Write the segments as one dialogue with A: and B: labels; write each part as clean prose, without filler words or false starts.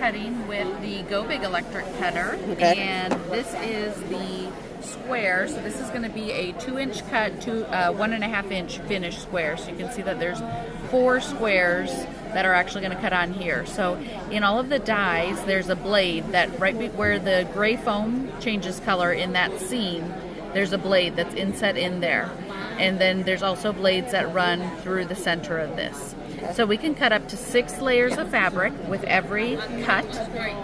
A: cutting with the Go Big electric cutter, and this is the square. So this is going to be a 2-inch cut to 1.5-inch finished square. So you can see that there's 4 squares that are actually going to cut on here. So in all of the dies, there's a blade that right where the gray foam changes color in that seam, there's a blade that's inset in there. And then there's also blades that run through the center of this. So we can cut up to 6 layers of fabric with every cut.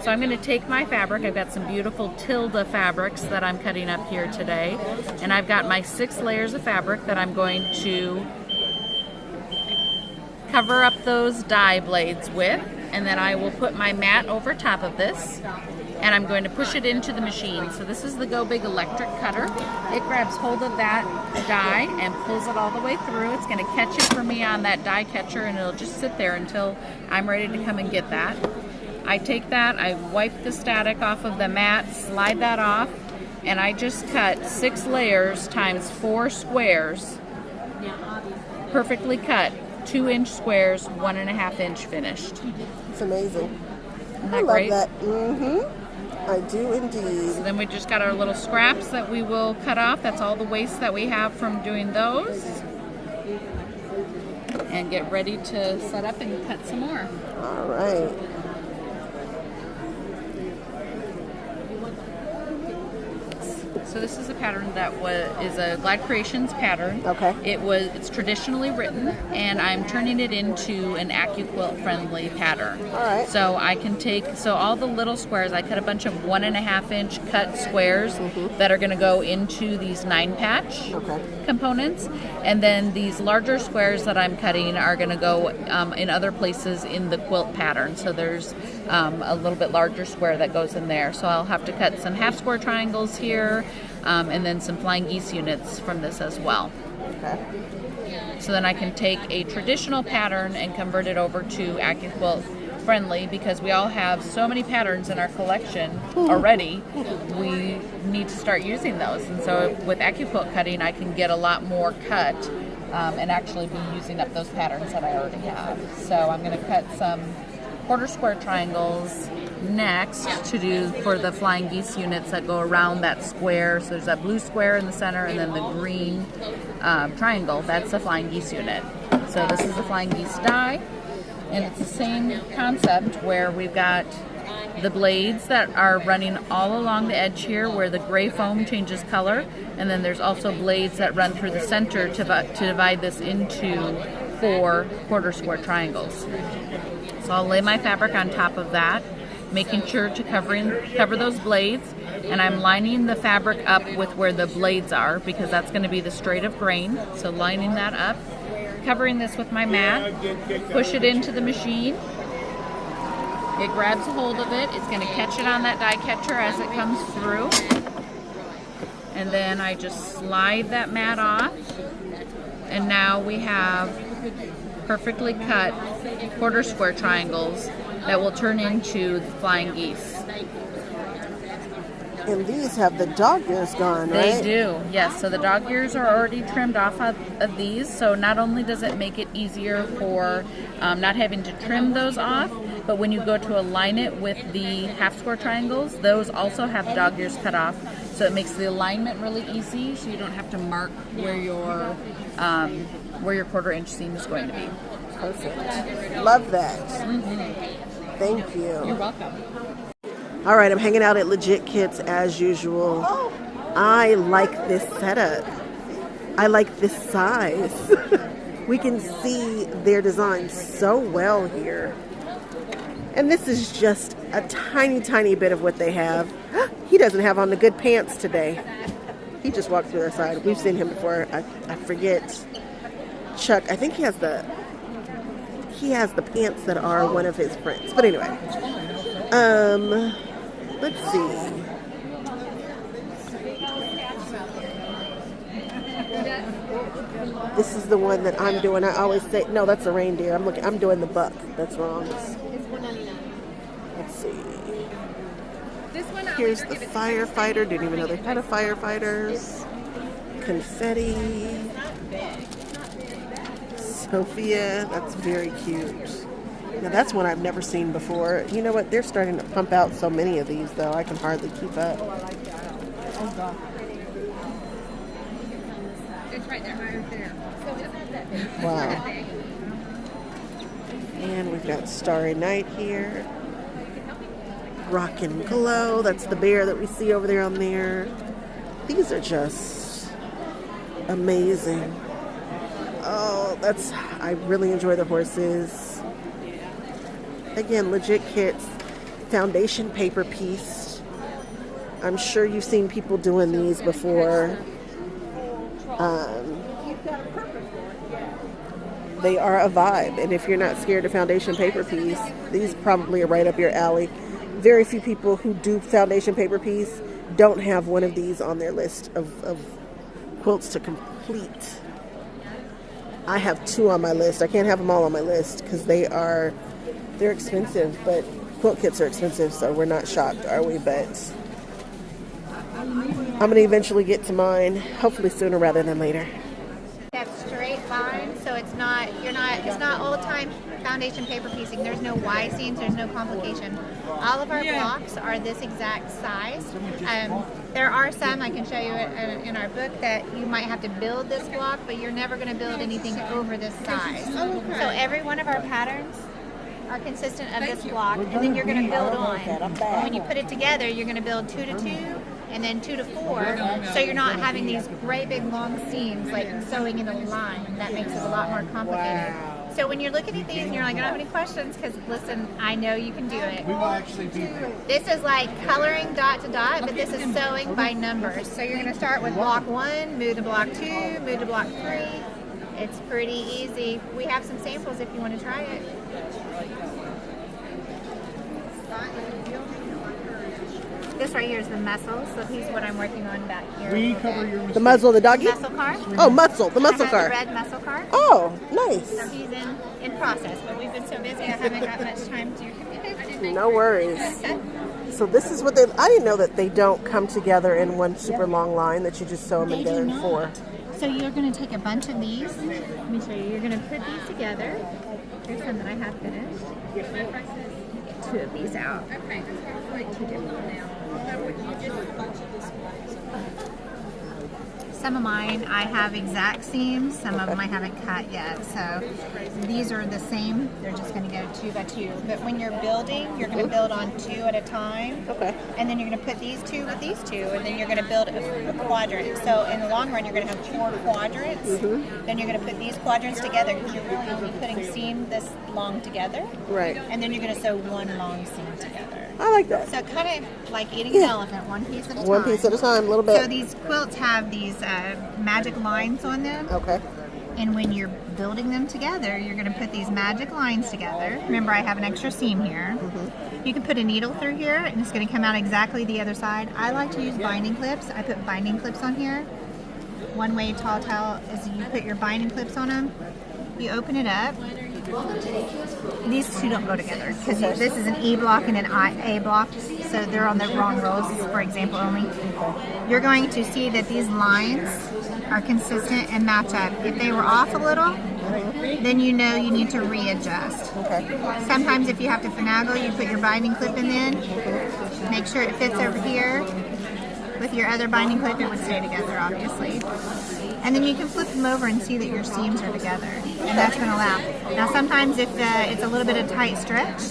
A: So I'm going to take my fabric. I've got some beautiful Tilda fabrics that I'm cutting up here today. And I've got my 6 layers of fabric that I'm going to cover up those die blades with. And then I will put my mat over top of this. And I'm going to push it into the machine. So this is the Go Big electric cutter. It grabs hold of that die and pulls it all the way through. It's going to catch it for me on that die catcher, and it'll just sit there until I'm ready to come and get that. I take that, I wipe the static off of the mat, slide that off, and I just cut 6 layers times 4 squares, perfectly cut, 2-inch squares, 1.5-inch finished.
B: It's amazing.
A: Isn't that great?
B: Love that. I do indeed.
A: So then we just got our little scraps that we will cut off. That's all the waste that we have from doing those. And get ready to set up and cut some more.
B: All right.
A: So this is a pattern that is a Classi Creations pattern.
B: Okay.
A: It's traditionally written, and I'm turning it into an Accuquilt friendly pattern.
B: All right.
A: So I can take all the little squares. I cut a bunch of 1.5-inch cut squares that are going to go into these 9-patch components, and then these larger squares that I'm cutting are going to go in other places in the quilt pattern. So there's a little bit larger square that goes in there. So I'll have to cut some half square triangles here. And then some flying geese units from this as well. Okay. So then I can take a traditional pattern and convert it over to Accuquilt friendly, because we all have so many patterns in our collection already. We need to start using those. And so with Accuquilt cutting, I can get a lot more cut and actually be using up those patterns that I already have. So I'm going to cut some 1/4 square triangles next to do for the flying geese units that go around that square. So there's that blue square in the center, and then the green triangle. That's the flying geese unit. So this is the flying geese die, and it's the same concept where we've got the blades that are running all along the edge here where the gray foam changes color, and then there's also blades that run through the center to divide this into 4 1/4 square triangles. So I'll lay my fabric on top of that, making sure to cover those blades, and I'm lining the fabric up with where the blades are, because that's going to be the straight of grain. So lining that up, covering this with my mat, push it into the machine. It grabs a hold of it. It's going to catch it on that die catcher as it comes through. And then I just slide that mat off, and now we have perfectly cut 1/4 square triangles that will turn into the flying geese.
B: And these have the dog ears gone, right?
A: They do, yes. So the dog ears are already trimmed off of these. So not only does it make it easier for not having to trim those off, but when you go to align it with the half square triangles, those also have dog ears cut off. So it makes the alignment really easy, so you don't have to mark where your 1/4 inch seam is going to be.
B: Perfect. Love that. Thank you.
A: You're welcome.
B: All right, I'm hanging out at Legit Kits as usual. I like this setup. I like this size. We can see their design so well here. And this is just a tiny, tiny bit of what they have. He doesn't have on the good pants today. He just walked through our side. We've seen him before. I forget. Chuck, I think he has the pants that are one of his prints. But anyway, let's see. This is the one that I'm doing. I always say, no, that's a reindeer. I'm doing the buck. That's wrong. Let's see. Here's the firefighter. Didn't even know they had a firefighters. Confetti. Sophia. That's very cute. Now that's one I've never seen before. You know what? They're starting to pump out so many of these, though. I can hardly keep up.
C: It's right there.
B: Wow. And we've got Starry Night here. Rock and Glow. That's the bear that we see over there on there. These are just amazing. Oh, I really enjoy the horses. Again, legit kits. Foundation paper piece. I'm sure you've seen people doing these before. They are a vibe, and if you're not scared of foundation paper piece, these probably are right up your alley. Very few people who do foundation paper piece don't have one of these on their list of quilts to complete. I have 2 on my list. I can't have them all on my list because they're expensive, but quilt kits are expensive, so we're not shocked, are we? But I'm going to eventually get to mine, hopefully sooner rather than later.
C: That straight line, so it's not old time foundation paper piecing. There's no Y seams, there's no complication. All of our blocks are this exact size. There are some, I can show you in our book, that you might have to build this block, but you're never going to build anything over this size. So every one of our patterns are consistent of this block, and then you're going to build on. And when you put it together, you're going to build 2 to 2, and then 2 to 4, so you're not having these great big long seams like sewing in a line. That makes it a lot more complicated. So when you're looking at these and you're like, I don't have any questions, because listen, I know you can do it.
D: We will actually be there.
C: This is like coloring dot to dot, but this is sewing by numbers. So you're going to start with block 1, move to block 2, move to block 3. It's pretty easy. We have some samples if you want to try it. This right here is the muscle, so he's what I'm working on back here.
D: We cover your
B: The muzzle of the doggy?
C: muscle car.
B: Oh, muscle. The muscle
C: I have
B: car.
C: the red muscle car.
B: Oh, nice.
C: So he's in process, but we've been so busy I haven't got much time to.
B: No worries. So this is what I didn't know that they don't come together in one super long line, that you just sew them
C: They
B: together
C: do
B: in
C: not.
B: 4.
C: So you're going to take a bunch of these. Let me show you. You're going to put these together. Here's some that I have finished. Get 2 of these out. Okay, that's like 2 different now. Some of mine I have exact seams, some of them I haven't cut yet. So these are the same, they're just going to go 2 by 2. But when you're building, you're going to build on 2 at a time.
B: Okay.
C: And then you're going to put these 2 with these 2, and then you're going to build a quadrant. So in the long run, you're going to have 4 quadrants. Then you're going to put these quadrants together, because you're really only putting seam this long together.
B: Right.
C: And then you're going to sew 1 long seam together.
B: I like that.
C: So kind of like eating an elephant, 1 piece at a time.
B: One piece at a time, a little bit.
C: So these quilts have these magic lines on them.
B: Okay.
C: And when you're building them together, you're going to put these magic lines together. Remember, I have an extra seam here. You can put a needle through here, and it's going to come out exactly the other side. I like to use binding clips. I put binding clips on here. One way tall towel is you put your binding clips on them. You open it up. These 2 don't go together, because this is an E block and an A block, so they're on the wrong rows. This is for example only. You're going to see that these lines are consistent and match up. If they were off a little, then you know you need to readjust.
B: Okay.
C: Sometimes if you have to finagle, you put your binding clip in then. Make sure it fits over here. With your other binding clip, it would stay together, obviously. And then you can flip them over and see that your seams are together. And that's going to last. Now sometimes if it's a little bit of tight stretch,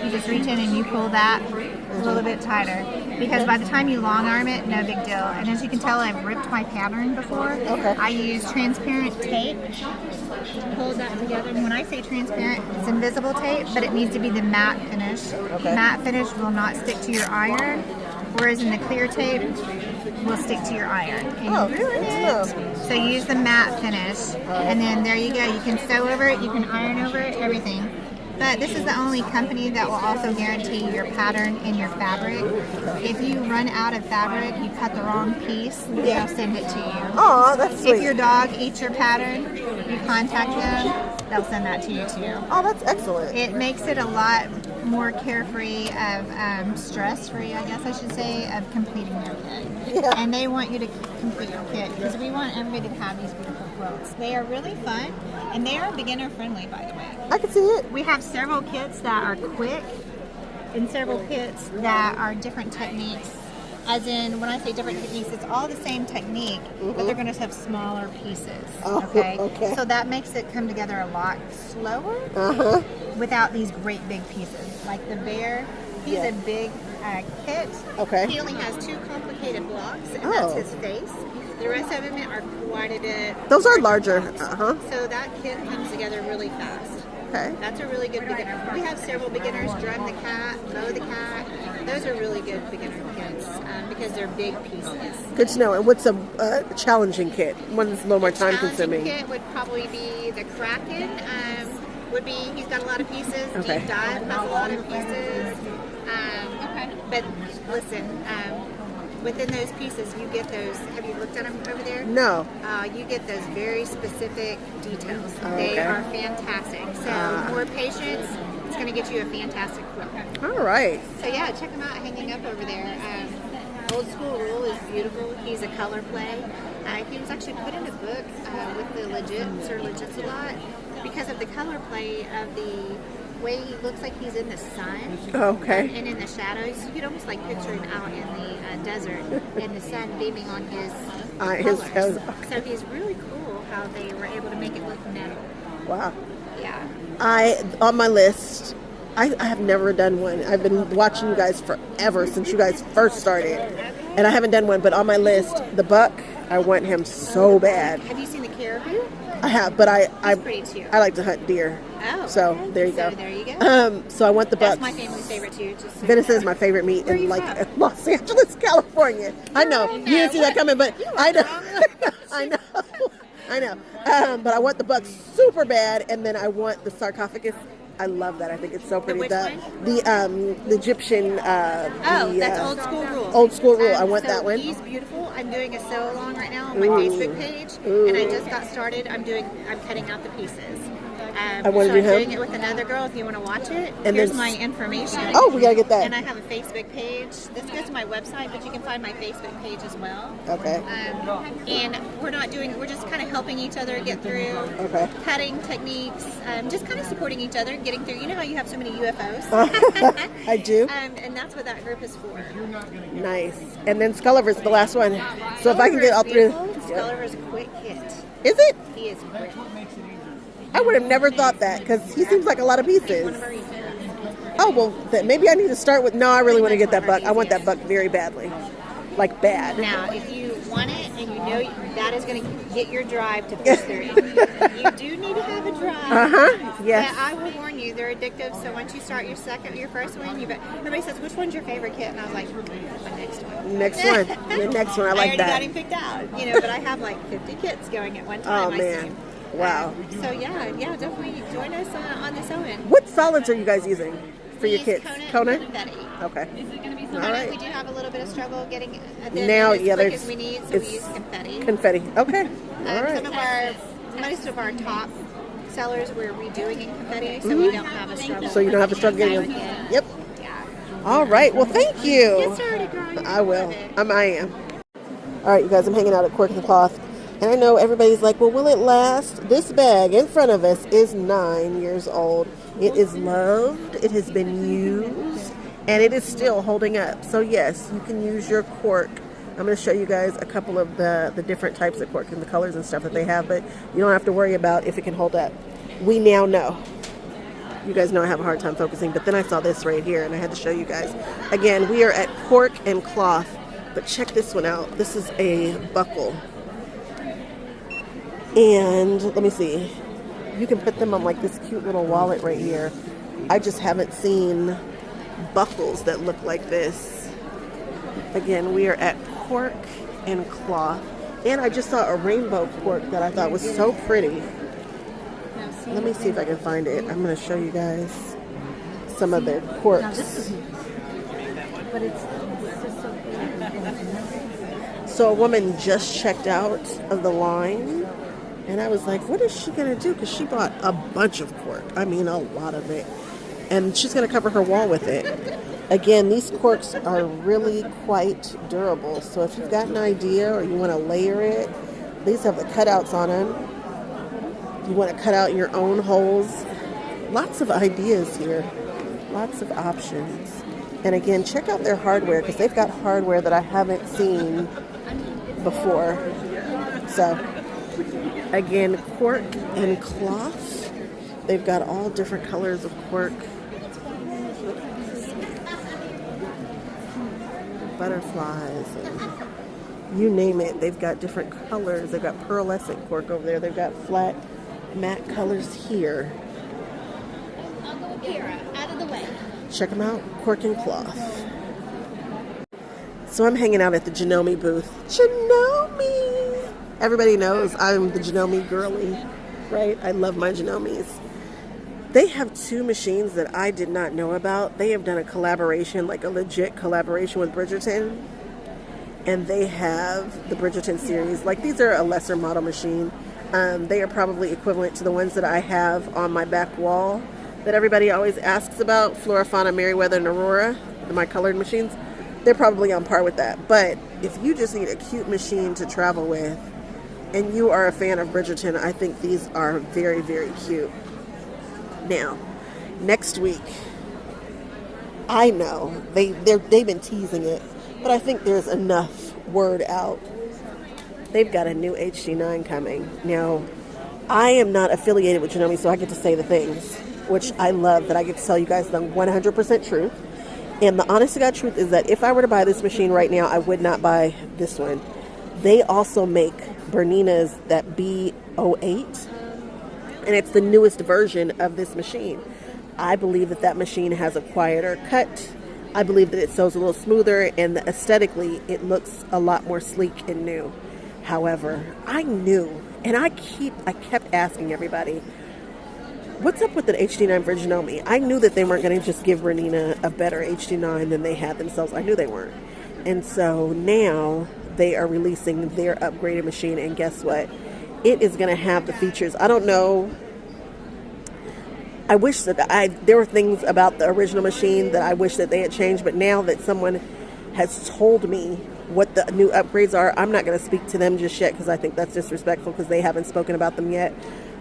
C: you just reach in and you pull that a little bit tighter. Because by the time you long arm it, no big deal. And as you can tell, I've ripped my pattern before.
B: Okay.
C: I use transparent tape to hold that together. And when I say transparent, it's invisible tape, but it needs to be the matte finish.
B: Okay.
C: Matte finish will not stick to your iron, whereas in the clear tape, will stick to your iron. And you ruin it. So use the matte finish, and then there you go. You can sew over it, you can iron over it, everything. But this is the only company that will also guarantee your pattern and your fabric. If you run out of fabric, you cut the wrong piece, they'll send it to you.
B: Oh, that's sweet.
C: If your dog eats your pattern, you contact them, they'll send that to you too.
B: Oh, that's excellent.
C: It makes it a lot more carefree, of stress-free, I guess I should say, of completing their kit.
B: Yeah.
C: And they want you to complete your kit because we want everybody to have these beautiful quilts. They are really fun, and they are beginner-friendly, by the way.
B: I can see it.
C: We have several kits that are quick and several kits that are different techniques. As in, when I say different techniques, it's all the same technique, but they're going to have smaller pieces.
B: Oh,
C: okay?
B: okay.
C: So that makes it come together a lot slower without these great big pieces. Like the bear, he's a big kit.
B: Okay.
C: He only has 2 complicated blocks, and that's his face. The rest of them are quite a bit.
B: Those are larger.
C: So that kit comes together really fast.
B: Okay.
C: That's a really good beginner. We have several beginners, drum the cat, mow the cat. Those are really good beginner kits because they're big pieces.
B: Good to know. And what's a challenging kit? One that's a little more time consuming.
C: Kit would probably be the Kraken. Would be, he's got a lot of pieces.
B: Okay.
C: Deep Dive has a lot of pieces. But listen, within those pieces, you get those. Have you looked at them over there?
B: No.
C: You get those very specific details.
B: Oh,
C: they
B: okay.
C: are fantastic. So more patience, it's going to get you a fantastic quilt.
B: All right.
C: So yeah, check them out hanging up over there. Old School Rule is beautiful. He's a color play. He was actually put in a book with the Sir Legits a lot because of the color play of the way he looks like he's in the sun.
B: Okay.
C: And in the shadows. You could almost like picture him out in the desert and the sun beaming on his colors. So he's really cool how they were able to make it look metal.
B: Wow.
C: Yeah.
B: On my list, I have never done one. I've been watching you guys forever since you guys first started. And I haven't done one, but on my list, the buck, I want him so bad.
C: Have you seen the caribou?
B: I have, but I
C: pretty too.
B: I like to hunt deer.
C: Oh,
B: so
C: okay.
B: there you go.
C: So there you go.
B: So I want the buck.
C: That's my family's favorite too. Just so
B: Venison is my favorite meat in Los Angeles, California. I know you didn't see that coming, but I know, I know. But I want the buck super bad, and then I want the sarcophagus. I love that. I think it's so pretty. The Egyptian.
C: That's Old School Rule.
B: Old School Rule. I want
C: so
B: that one.
C: He's beautiful. I'm doing a sew along right now on my Facebook page, and I just got started. I'm cutting out the pieces.
B: I want to do him.
C: I'm doing it with another girl. If you want to watch it,
B: and
C: here's my information.
B: Oh, we gotta get that.
C: And I have a Facebook page. This goes to my website, but you can find my Facebook page as well.
B: Okay.
C: And we're just kind of helping each other get through.
B: Okay.
C: Cutting techniques, just kind of supporting each other, getting through. You know how you have so many UFOs?
B: I do.
C: And that's what that group is for.
B: Nice. And then Sculliver's the last one. So if I can get all through.
C: Sculliver's a quick hit.
B: Is it?
C: He is quick.
B: I would have never thought that because he seems like a lot of pieces. Oh, well, then maybe I need to start with, no, I really want to get that buck. I want that buck very badly. Like bad.
C: Now, if you want it and you know that is going to get your drive to push through, you do need to have a drive.
B: Yes.
C: But I will warn you, they're addictive. So once you start your first one, everybody says, which one's your favorite kit? And I was like, my next one.
B: Next one. The next one. I like that.
C: I already got him picked out. But I have like 50 kits going at one time.
B: Oh, man. Wow.
C: So yeah, definitely join us on the sewing.
B: What solids are you guys using for your kits?
C: Kona? And confetti.
B: Okay.
C: All right. We do have a little bit of struggle getting
B: now,
C: as quick as we need, so we use confetti.
B: Confetti. Okay. All right.
C: Most of our top sellers we're redoing in confetti, so we don't have a struggle.
B: So you don't have to struggle getting them. Yep.
C: Yeah.
B: All right. Well, thank you.
C: Get started, girl.
B: I will. I am. All right, you guys. I'm hanging out at Cork and Cloth. And I know everybody's like, well, will it last? This bag in front of us is 9 years old. It is loved. It has been used. And it is still holding up. So, yes, you can use your cork. I'm going to show you guys a couple of the different types of cork and the colors and stuff that they have. But you don't have to worry about if it can hold up. We now know. You guys know I have a hard time focusing. But then I saw this right here, and I had to show you guys. Again, we are at Cork and Cloth. But check this one out. This is a buckle. And let me see, you can put them on like this cute little wallet right here. I just haven't seen buckles that look like this. Again, we are at Cork and Cloth. And I just saw a rainbow cork that I thought was so pretty. Let me see if I can find it. I'm going to show you guys some of their corks. So a woman just checked out of the line. And I was like, what is she going to do? Because she bought a bunch of cork. I mean, a lot of it. and she's going to cover her wall with it. Again, these corks are really quite durable, so if you've got an idea or you want to layer it, these have the cutouts on them. You want to cut out your own holes. Lots of ideas here, lots of options. And again, check out their hardware, because they've got hardware that I haven't seen before. So again, Cork and Cloth. They've got all different colors of cork. Butterflies and you name it. They've got different colors. They've got pearlescent cork over there. They've got flat matte colors here.
C: I'll go here, out of the way.
B: Check them out, Cork and Cloth. So I'm hanging out at the Janome booth. Janome! Everybody knows I'm the Janome girly, right? I love my Janomes. They have two machines that I did not know about. They have done a collaboration, like a legit collaboration with Bridgerton. And they have the Bridgerton series. Like, these are a lesser model machine. They are probably equivalent to the ones that I have on my back wall that everybody always asks about, Flora, Fauna, Merriweather, and Aurora, my colored machines. They're probably on par with that. But if you just need a cute machine to travel with, and you are a fan of Bridgerton, I think these are very, very cute. Now, next week, I know they've been teasing it, but I think there's enough word out. They've got a new HD9 coming. Now, I am not affiliated with Janome, so I get to say the things, which I love, that I get to tell you guys the 100% truth. And the honest to God truth is that if I were to buy this machine right now, I would not buy this one. They also make Bernina's, that B08, and it's the newest version of this machine. I believe that that machine has a quieter cut. I believe that it sews a little smoother, and aesthetically it looks a lot more sleek and new. However, I knew, and I kept asking everybody, what's up with the HD9 for Janome? I knew that they weren't going to just give Bernina a better HD9 than they had themselves. I knew they weren't. And so now they are releasing their upgraded machine, and guess what? It is going to have the features. I don't know. I wish that there were things about the original machine that I wish that they had changed, but now that someone has told me what the new upgrades are, I'm not going to speak to them just yet, because I think that's disrespectful, because they haven't spoken about them yet.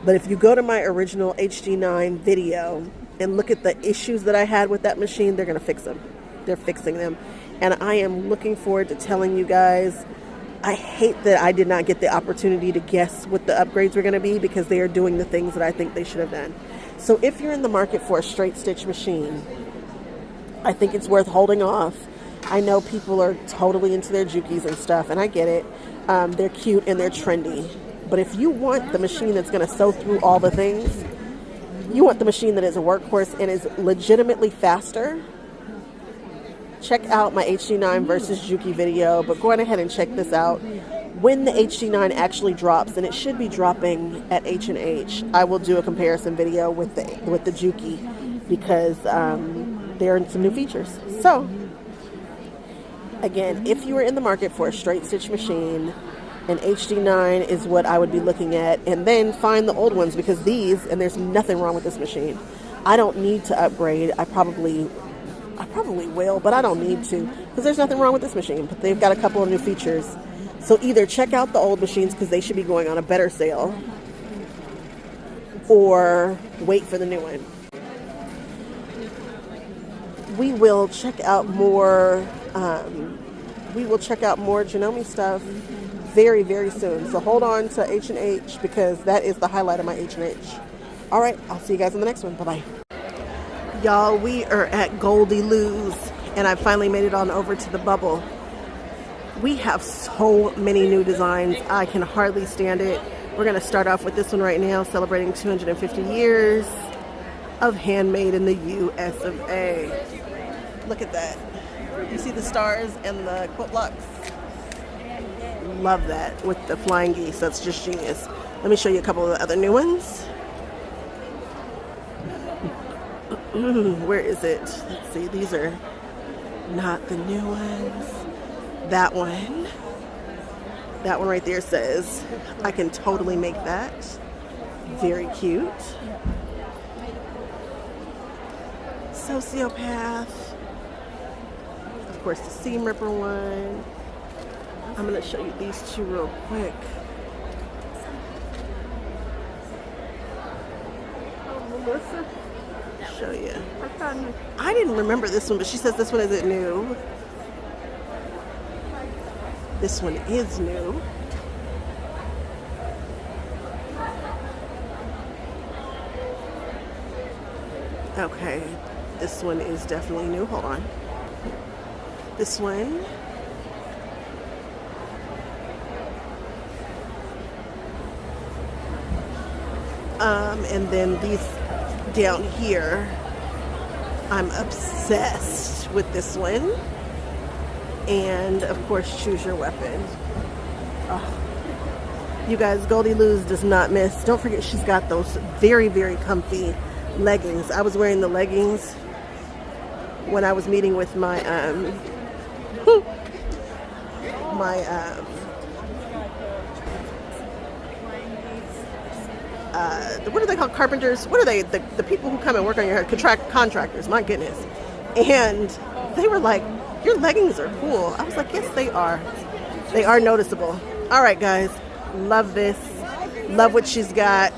B: But if you go to my original HD9 video and look at the issues that I had with that machine, they're going to fix them. They're fixing them. And I am looking forward to telling you guys. I hate that I did not get the opportunity to guess what the upgrades were going to be, because they are doing the things that I think they should have done. So if you're in the market for a straight stitch machine, I think it's worth holding off. I know people are totally into their Jukis and stuff, and I get it. They're cute and they're trendy. But if you want the machine that's going to sew through all the things, you want the machine that is a workhorse and is legitimately faster, check out my HD9 versus Juki video. But go on ahead and check this out. When the HD9 actually drops, and it should be dropping at H&H, I will do a comparison video with the Juki, because there are some new features. So again, if you are in the market for a straight stitch machine, an HD9 is what I would be looking at, and then find the old ones, because these, and there's nothing wrong with this machine. I don't need to upgrade. I probably will, but I don't need to, because there's nothing wrong with this machine. But they've got a couple of new features. So either check out the old machines, because they should be going on a better sale, or wait for the new one. We will check out more Janome stuff very, very soon. So hold on to H&H, because that is the highlight of my H&H. All right, I'll see you guys in the next one. Bye-bye. Y'all, we are at Goldie Lou's, and I finally made it on over to the bubble. We have so many new designs. I can hardly stand it. We're going to start off with this one right now, celebrating 250 years of handmade in the US of A. Look at that. You see the stars and the quilt blocks? Love that with the flying geese. That's just genius. Let me show you a couple of the other new ones. Where is it? Let's see. These are not the new ones. That one right there says, I can totally make that. Very cute. Sociopath. Of course, the seam ripper one. I'm going to show you these two real quick. Melissa? Show you. I didn't remember this one, but she says this one isn't new. This one is new. Okay, this one is definitely new. Hold on. This one. And then these down here, I'm obsessed with this one. And of course, choose your weapon. Oh. You guys, Goldie Lou's does not miss. Don't forget, she's got those very, very comfy leggings. I was wearing the leggings when I was meeting with my what are they called? Carpenters? What are they? The people who come and work on your hair, contractors, my goodness. And they were like, your leggings are cool. I was like, yes, they are. They are noticeable. All right, guys. Love this. Love what she's got.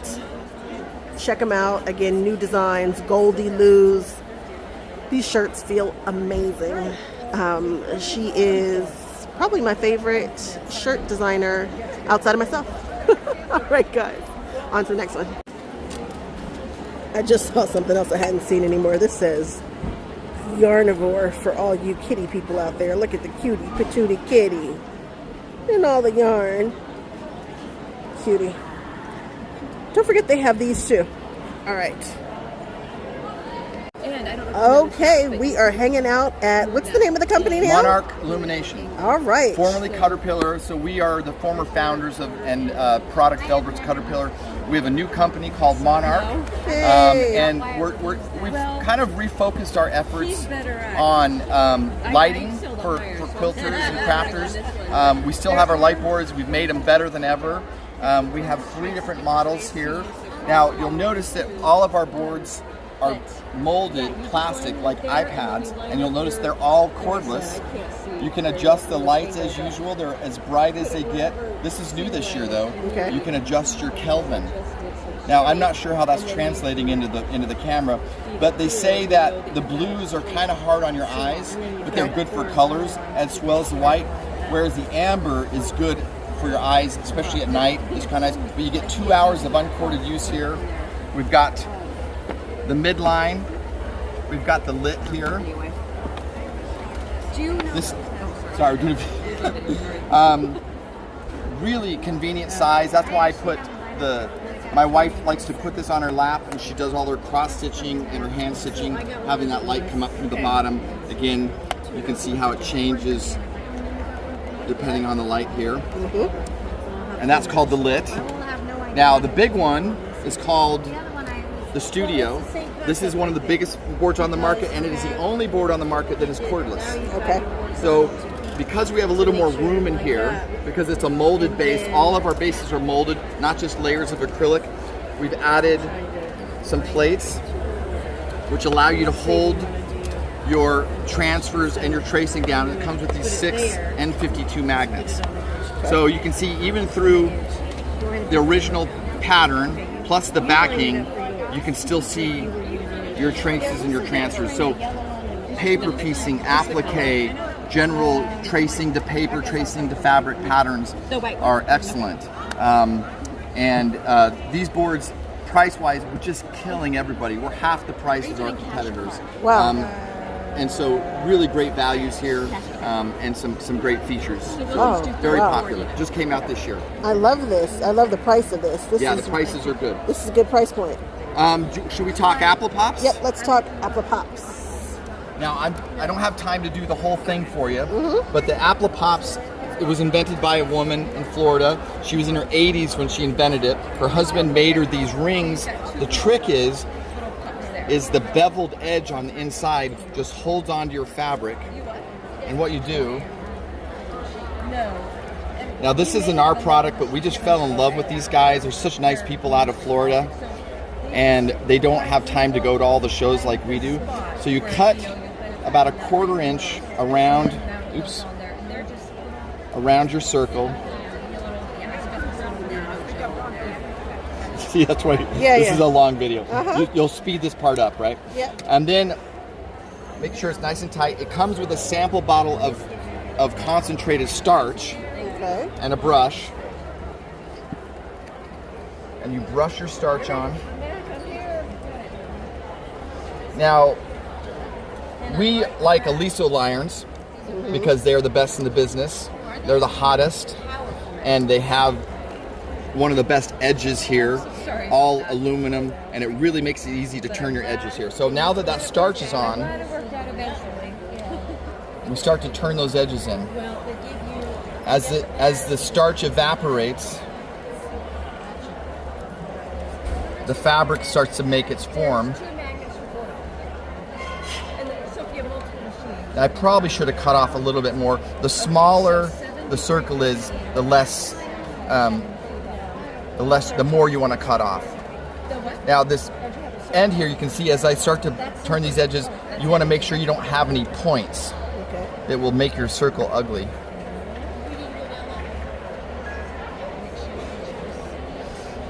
B: Check them out. Again, new designs, Goldie Lou's. These shirts feel amazing. She is probably my favorite shirt designer outside of myself. All right, guys. On to the next one. I just saw something else I hadn't seen anymore. This says Yarnivore for all you kitty people out there. Look at the cutie patootie kitty and all the yarn. Cutie. Don't forget they have these too. All right. Okay, we are hanging out at, what's the name of the company now?
D: Monarch Illumination.
B: All right.
D: Formerly Caterpillar, so we are the former founders of and product developers Caterpillar. We have a new company called Monarch, and we've kind of refocused our efforts on lighting for quilters and crafters. We still have our light boards. We've made them better than ever. We have 3 different models here. Now you'll notice that all of our boards are molded plastic like iPads, and you'll notice they're all cordless. You can adjust the lights as usual. They're as bright as they get. This is new this year though.
B: Okay.
D: You can adjust your Kelvin. Now I'm not sure how that's translating into the camera, but they say that the blues are kind of hard on your eyes, but they're good for colors as well as the white, whereas the amber is good for your eyes, especially at night. It's kind of nice, but you get 2 hours of uncorded use here. We've got the midline. We've got the lit here. Really convenient size. That's why I put my wife likes to put this on her lap, and she does all her cross stitching and her hand stitching, having that light come up through the bottom. Again, you can see how it changes depending on the light here. And that's called the lit. Now the big one is called the Studio. This is one of the biggest boards on the market, and it is the only board on the market that is cordless.
B: Okay.
D: So because we have a little more room in here, because it's a molded base, all of our bases are molded, not just layers of acrylic. We've added some plates which allow you to hold your transfers and your tracing down. It comes with these 6 N52 magnets. So you can see even through the original pattern plus the backing, you can still see your traces and your transfers. So paper piecing, applique, general tracing to paper, tracing to fabric patterns are excellent. These boards, price-wise, we're just killing everybody. We're half the price of our competitors.
B: Wow.
D: And so really great values here, and some great features. So very popular. Just came out this year.
B: I love this. I love the price of this.
D: The prices are good.
B: This is a good price point.
D: Should we talk Apple Pops?
B: Yep, let's talk Apple Pops.
D: Now, I don't have time to do the whole thing for you, but the Apple Pops, it was invented by a woman in Florida. She was in her 80s when she invented it. Her husband made her these rings. The trick is the beveled edge on the inside just holds onto your fabric. And what you do... Now, this isn't our product, but we just fell in love with these guys. They're such nice people out of Florida, and they don't have time to go to all the shows like we do. So you cut about a 1/4 inch around, around your circle. See, that's why this is a long video. You'll speed this part up, right?
B: Yeah.
D: And then make sure it's nice and tight. It comes with a sample bottle of concentrated starch and a brush. And you brush your starch on. Now, we like Aliso irons because they're the best in the business. They're the hottest, and they have one of the best edges here, all aluminum, and it really makes it easy to turn your edges here. So now that that starch is on, we start to turn those edges in. As the starch evaporates, the fabric starts to make its form. I probably should have cut off a little bit more. The smaller the circle is, the more you want to cut off. Now this end here, you can see as I start to turn these edges, you want to make sure you don't have any points. It will make your circle ugly.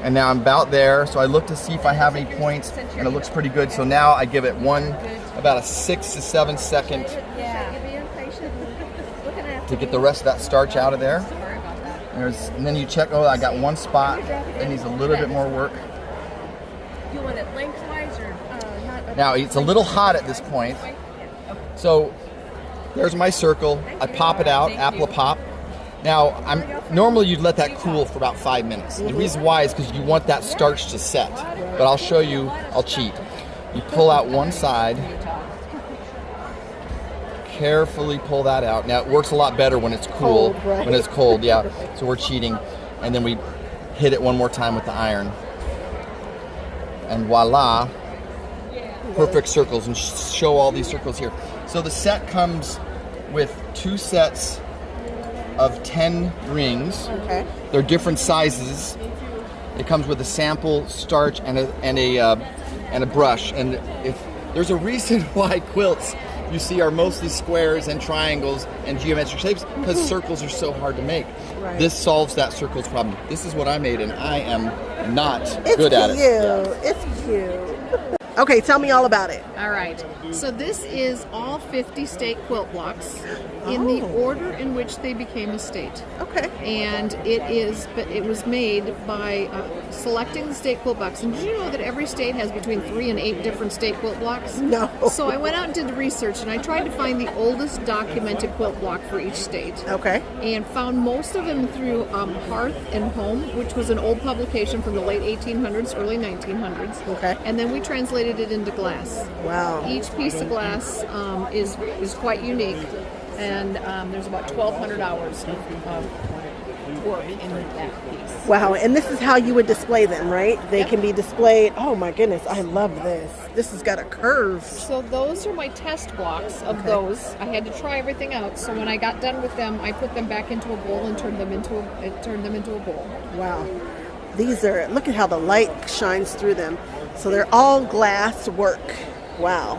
D: And now I'm about there, so I look to see if I have any points, and it looks pretty good. So now I give it about a 6 to 7 second to get the rest of that starch out of there. And then you check, oh, I got one spot that needs a little bit more work.
E: You want it lengthwise or not?
D: Now it's a little hot at this point. So there's my circle. I pop it out, apple pop. Now, normally you'd let that cool for about 5 minutes. The reason why is because you want that starch to set. But I'll show you, I'll cheat. You pull out one side, carefully pull that out. Now, it works a lot better when it's cool, when it's cold, yeah. So we're cheating. And then we hit it one more time with the iron. And voila, perfect circles, and show all these circles here. So the set comes with 2 sets of 10 rings. They're different sizes. It comes with a sample starch and a brush. And if there's a reason why quilts you see are mostly squares and triangles and geometric shapes, because circles are so hard to make. This solves that circles problem. This is what I made, and I am not good at it.
B: It's cute. Okay, tell me all about it.
E: All right. So this is all 50 state quilt blocks in the order in which they became a state.
B: Okay.
E: And it was made by selecting the state quilt blocks. And did you know that every state has between 3 and 8 different state quilt blocks?
B: No.
E: So I went out and did the research, and I tried to find the oldest documented quilt block for each state.
B: Okay.
E: And found most of them through Hearth and Home, which was an old publication from the late 1800s, early 1900s.
B: Okay.
E: And then we translated it into glass.
B: Wow.
E: Each piece of glass is quite unique, and there's about 1,200 hours of work in that piece.
B: Wow, and this is how you would display them, right? They can be displayed. Oh my goodness, I love this. This has got a curve.
E: So those are my test blocks of those. I had to try everything out. So when I got done with them, I put them back into a bowl and turned them into a bowl.
B: Wow. These are, look at how the light shines through them. So they're all glass work. Wow.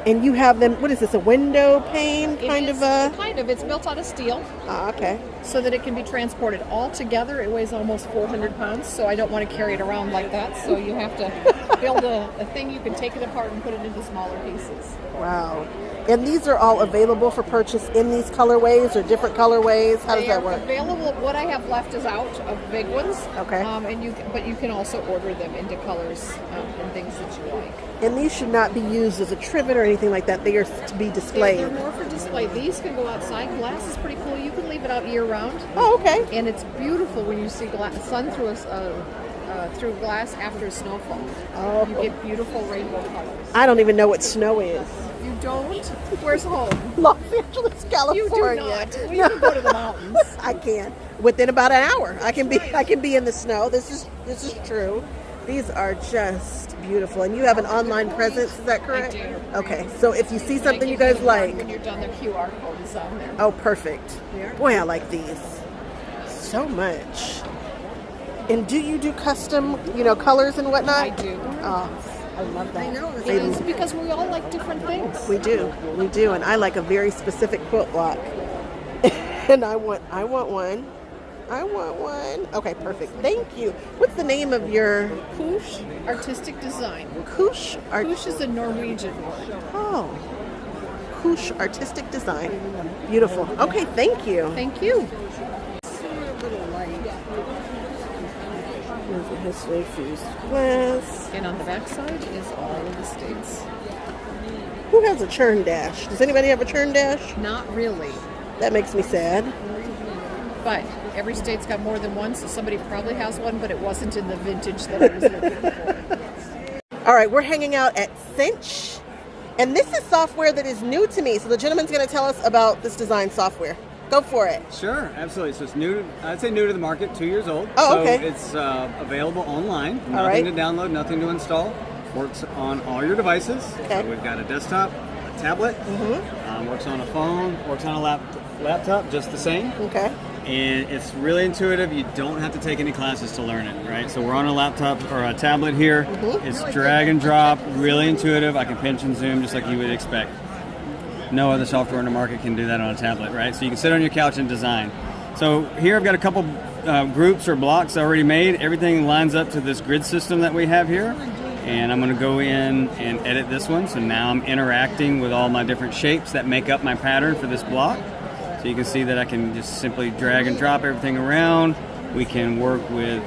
B: And you have them, what is this, a window pane kind of a?
E: Kind of. It's built out of steel.
B: Okay.
E: So that it can be transported all together. It weighs almost 400 pounds, so I don't want to carry it around like that. So you have to build a thing you can take it apart and put it into smaller pieces.
B: Wow. And these are all available for purchase in these colorways or different colorways? How does that work?
E: Available. What I have left is out of big ones.
B: Okay.
E: But you can also order them into colors and things that you like.
B: And these should not be used as a trivet or anything like that. They are to be displayed.
E: They're more for display. These can go outside. Glass is pretty cool. You can leave it out year round.
B: Oh, okay.
E: And it's beautiful when you see sun through through glass after a snowfall.
B: Oh.
E: You get beautiful rainbow colors.
B: I don't even know what snow is.
E: You don't? Where's home?
B: Los Angeles, California.
E: You do not. Well, you can go to the mountains.
B: I can. Within about an hour, I can be in the snow. This is true. These are just beautiful. And you have an online presence, is that correct?
E: I do.
B: Okay, so if you see something you guys like.
E: When you're done, the QR code is on there.
B: Oh, perfect. Boy, I like these so much. And do you do custom, colors and whatnot?
E: I do.
B: Oh, I love that.
E: I know. It is because we all like different things.
B: We do, and I like a very specific quilt block. And I want one. Okay, perfect. Thank you. What's the name of your
E: Couche Artistic Design.
B: Couche?
E: Couche is a Norwegian word.
B: Oh, Couche Artistic Design. Beautiful. Okay, thank you.
E: Thank you.
B: Here's a history fused glass.
E: And on the back side is all of the states.
B: Who has a churn dash? Does anybody have a churn dash?
E: Not really.
B: That makes me sad.
E: But every state's got more than one, so somebody probably has one, but it wasn't in the vintage that I was looking for.
B: All right, we're hanging out at Cinch. And this is software that is new to me. So the gentleman's going to tell us about this design software. Go for it.
F: Sure, absolutely. So it's new, I'd say new to the market, 2 years old.
B: Oh, okay.
F: So it's available online.
B: All right.
F: Nothing to download, nothing to install. Works on all your devices.
B: Okay.
F: So we've got a desktop, a tablet, works on a phone, works on a laptop, just the same.
B: Okay.
F: And it's really intuitive. You don't have to take any classes to learn it, right? So we're on a laptop or a tablet here. It's drag and drop, really intuitive. I can pinch and zoom just like you would expect. No other software in the market can do that on a tablet, right? So you can sit on your couch and design. So here I've got a couple groups or blocks already made. Everything lines up to this grid system that we have here. And I'm going to go in and edit this one. So now I'm interacting with all my different shapes that make up my pattern for this block. So you can see that I can just simply drag and drop everything around. We can work with,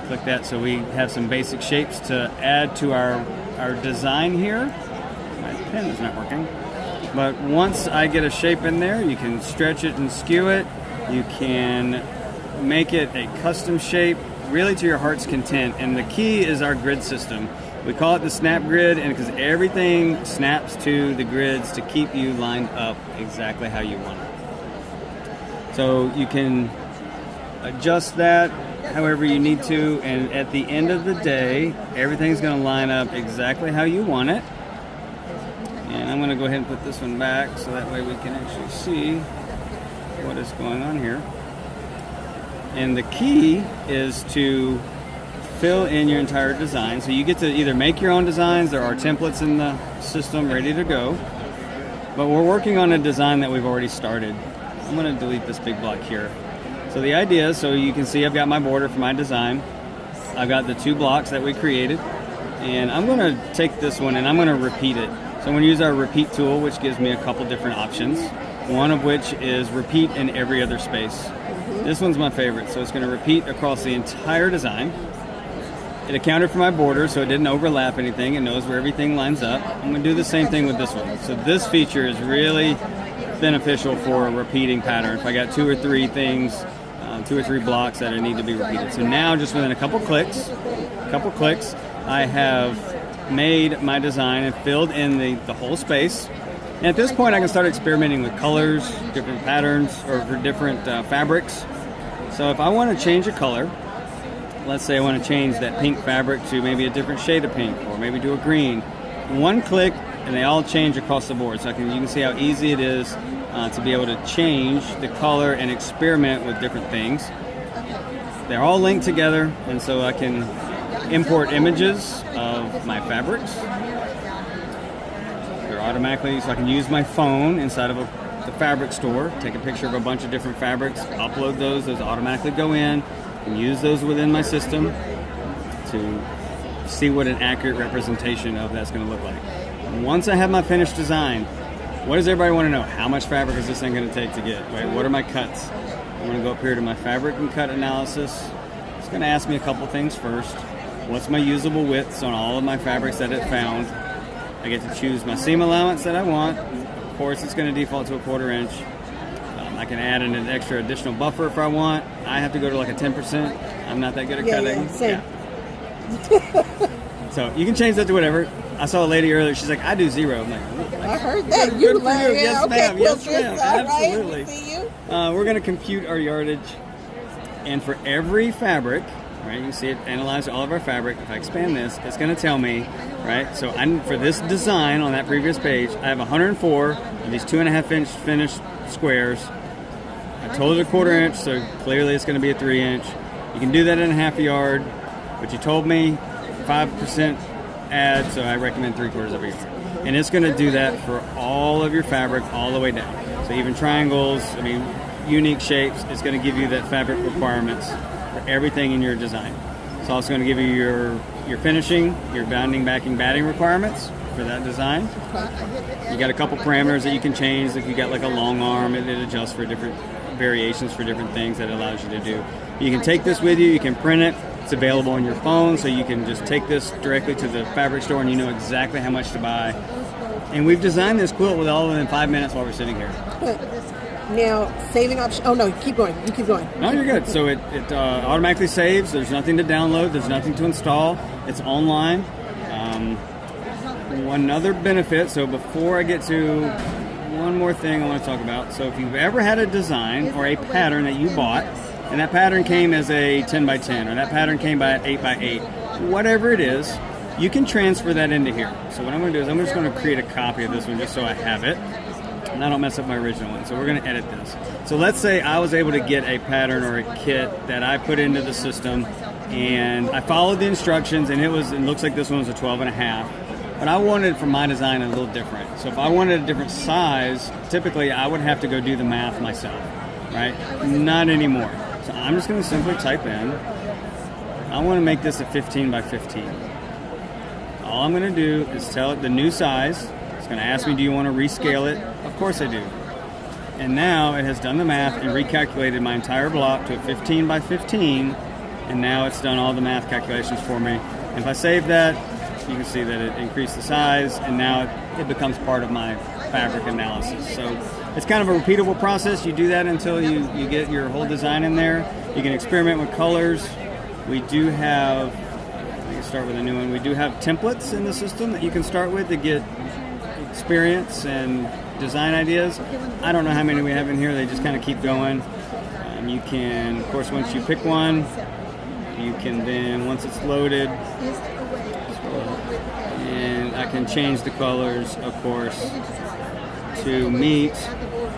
F: click that, so we have some basic shapes to add to our design here. My pen is not working. But once I get a shape in there, you can stretch it and skew it. You can make it a custom shape, really to your heart's content. And the key is our grid system. We call it the snap grid, and because everything snaps to the grids to keep you lined up exactly how you want it. So you can adjust that however you need to, and at the end of the day, everything's going to line up exactly how you want it. And I'm going to go ahead and put this one back so that way we can actually see what is going on here. And the key is to fill in your entire design. So you get to either make your own designs. There are templates in the system ready to go. But we're working on a design that we've already started. I'm going to delete this big block here. So the idea is, so you can see I've got my border for my design. I've got the 2 blocks that we created. And I'm going to take this one and I'm going to repeat it. So I'm going to use our repeat tool, which gives me a couple different options. One of which is repeat in every other space. This one's my favorite, so it's going to repeat across the entire design. It accounted for my border, so it didn't overlap anything. It knows where everything lines up. I'm going to do the same thing with this one. So this feature is really beneficial for a repeating pattern. If I got 2 or 3 things, 2 or 3 blocks that need to be repeated. So now, just within a couple clicks, I have made my design and filled in the whole space. And at this point, I can start experimenting with colors, different patterns, or for different fabrics. So if I want to change a color, let's say I want to change that pink fabric to maybe a different shade of pink, or maybe do a green. One click, and they all change across the board. So you can see how easy it is to be able to change the color and experiment with different things. They're all linked together, and so I can import images of my fabrics. They're automatically, so I can use my phone inside of the fabric store, take a picture of a bunch of different fabrics, upload those automatically go in, and use those within my system to see what an accurate representation of that's going to look like. And once I have my finished design, what does everybody want to know? How much fabric is this thing going to take to get? Right? What are my cuts? I'm going to go up here to my fabric and cut analysis. It's going to ask me a couple things first. What's my usable widths on all of my fabrics that it found? I get to choose my seam allowance that I want. Of course, it's going to default to a 1/4 inch. I can add an extra additional buffer if I want. I have to go to like a 10%. I'm not that good at cutting.
B: Same.
F: Yeah. So you can change that to whatever. I saw a lady earlier. She's like, I do 0. I'm like,
B: I heard that.
F: Good
B: You
F: for you. Yes,
B: okay,
F: ma'am. Yes,
B: Quilters,
F: ma'am.
B: all right,
F: Absolutely.
B: we see you.
F: We're going to compute our yardage. And for every fabric, right, you can see it analyzed all of our fabric. If I expand this, it's going to tell me, right? So for this design on that previous page, I have 104 of these 2.5 inch finished squares. I told it a 1/4 inch, so clearly it's going to be a 3 inch. You can do that in a 1/2 yard, but you told me 5% add, so I recommend 3/4 of a yard. And it's going to do that for all of your fabric all the way down. So even triangles, I mean, unique shapes, it's going to give you that fabric requirements for everything in your design. It's also going to give you your finishing, your bounding, backing, batting requirements for that design. You got a couple parameters that you can change. If you got like a long arm, it adjusts for different variations for different things that it allows you to do. You can take this with you, you can print it. It's available on your phone, so you can just take this directly to the fabric store and you know exactly how much to buy. And we've designed this quilt with all within 5 minutes while we're sitting here.
B: Now, saving option. Oh no, keep going. You keep going.
F: No, you're good. So it automatically saves. There's nothing to download. There's nothing to install. It's online. One other benefit. So before I get to one more thing I want to talk about. So if you've ever had a design or a pattern that you bought, and that pattern came as a 10 by 10, or that pattern came by 8 by 8, whatever it is, you can transfer that into here. So what I'm going to do is I'm just going to create a copy of this one just so I have it, and I don't mess up my original one. So we're going to edit this. So let's say I was able to get a pattern or a kit that I put into the system, and I followed the instructions, and it looks like this one was a 12.5. But I wanted for my design a little different. So if I wanted a different size, typically I would have to go do the math myself, right? Not anymore. So I'm just going to simply type in, I want to make this a 15 by 15. All I'm going to do is tell it the new size. It's going to ask me, do you want to rescale it? Of course I do. And now it has done the math and recalculated my entire block to a 15 by 15. And now it's done all the math calculations for me. And if I save that, you can see that it increased the size, and now it becomes part of my fabric analysis. So it's kind of a repeatable process. You do that until you get your whole design in there. You can experiment with colors. We do have, I can start with a new one. We do have templates in the system that you can start with to get experience and design ideas. I don't know how many we have in here. They just kind of keep going. You can, of course, once you pick one, you can then, once it's loaded, and I can change the colors, of course, to meet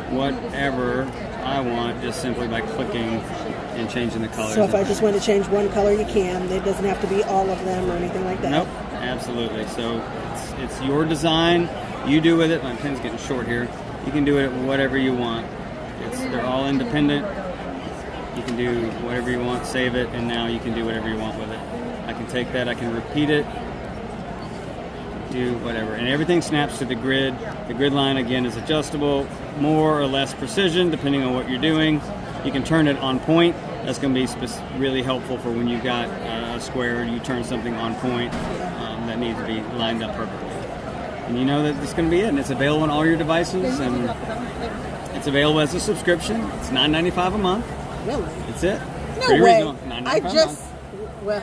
F: whatever I want just simply by clicking and changing the colors.
B: So if I just want to change one color, you can. It doesn't have to be all of them or anything like that.
F: Nope, absolutely. So it's your design. You do with it. My pen's getting short here. You can do it whatever you want. They're all independent. You can do whatever you want, save it, and now you can do whatever you want with it. I can take that, I can repeat it, do whatever. And everything snaps to the grid. The grid line, again, is adjustable, more or less precision, depending on what you're doing. You can turn it on point. That's going to be really helpful for when you've got a square and you turn something on point that needs to be lined up perfectly. And you know that it's going to be it. And it's available on all your devices, and it's available as a subscription. It's $9.95 a month.
B: Really?
F: That's it.
B: No
F: Pretty
B: way.
F: reasonable.
B: I just, well,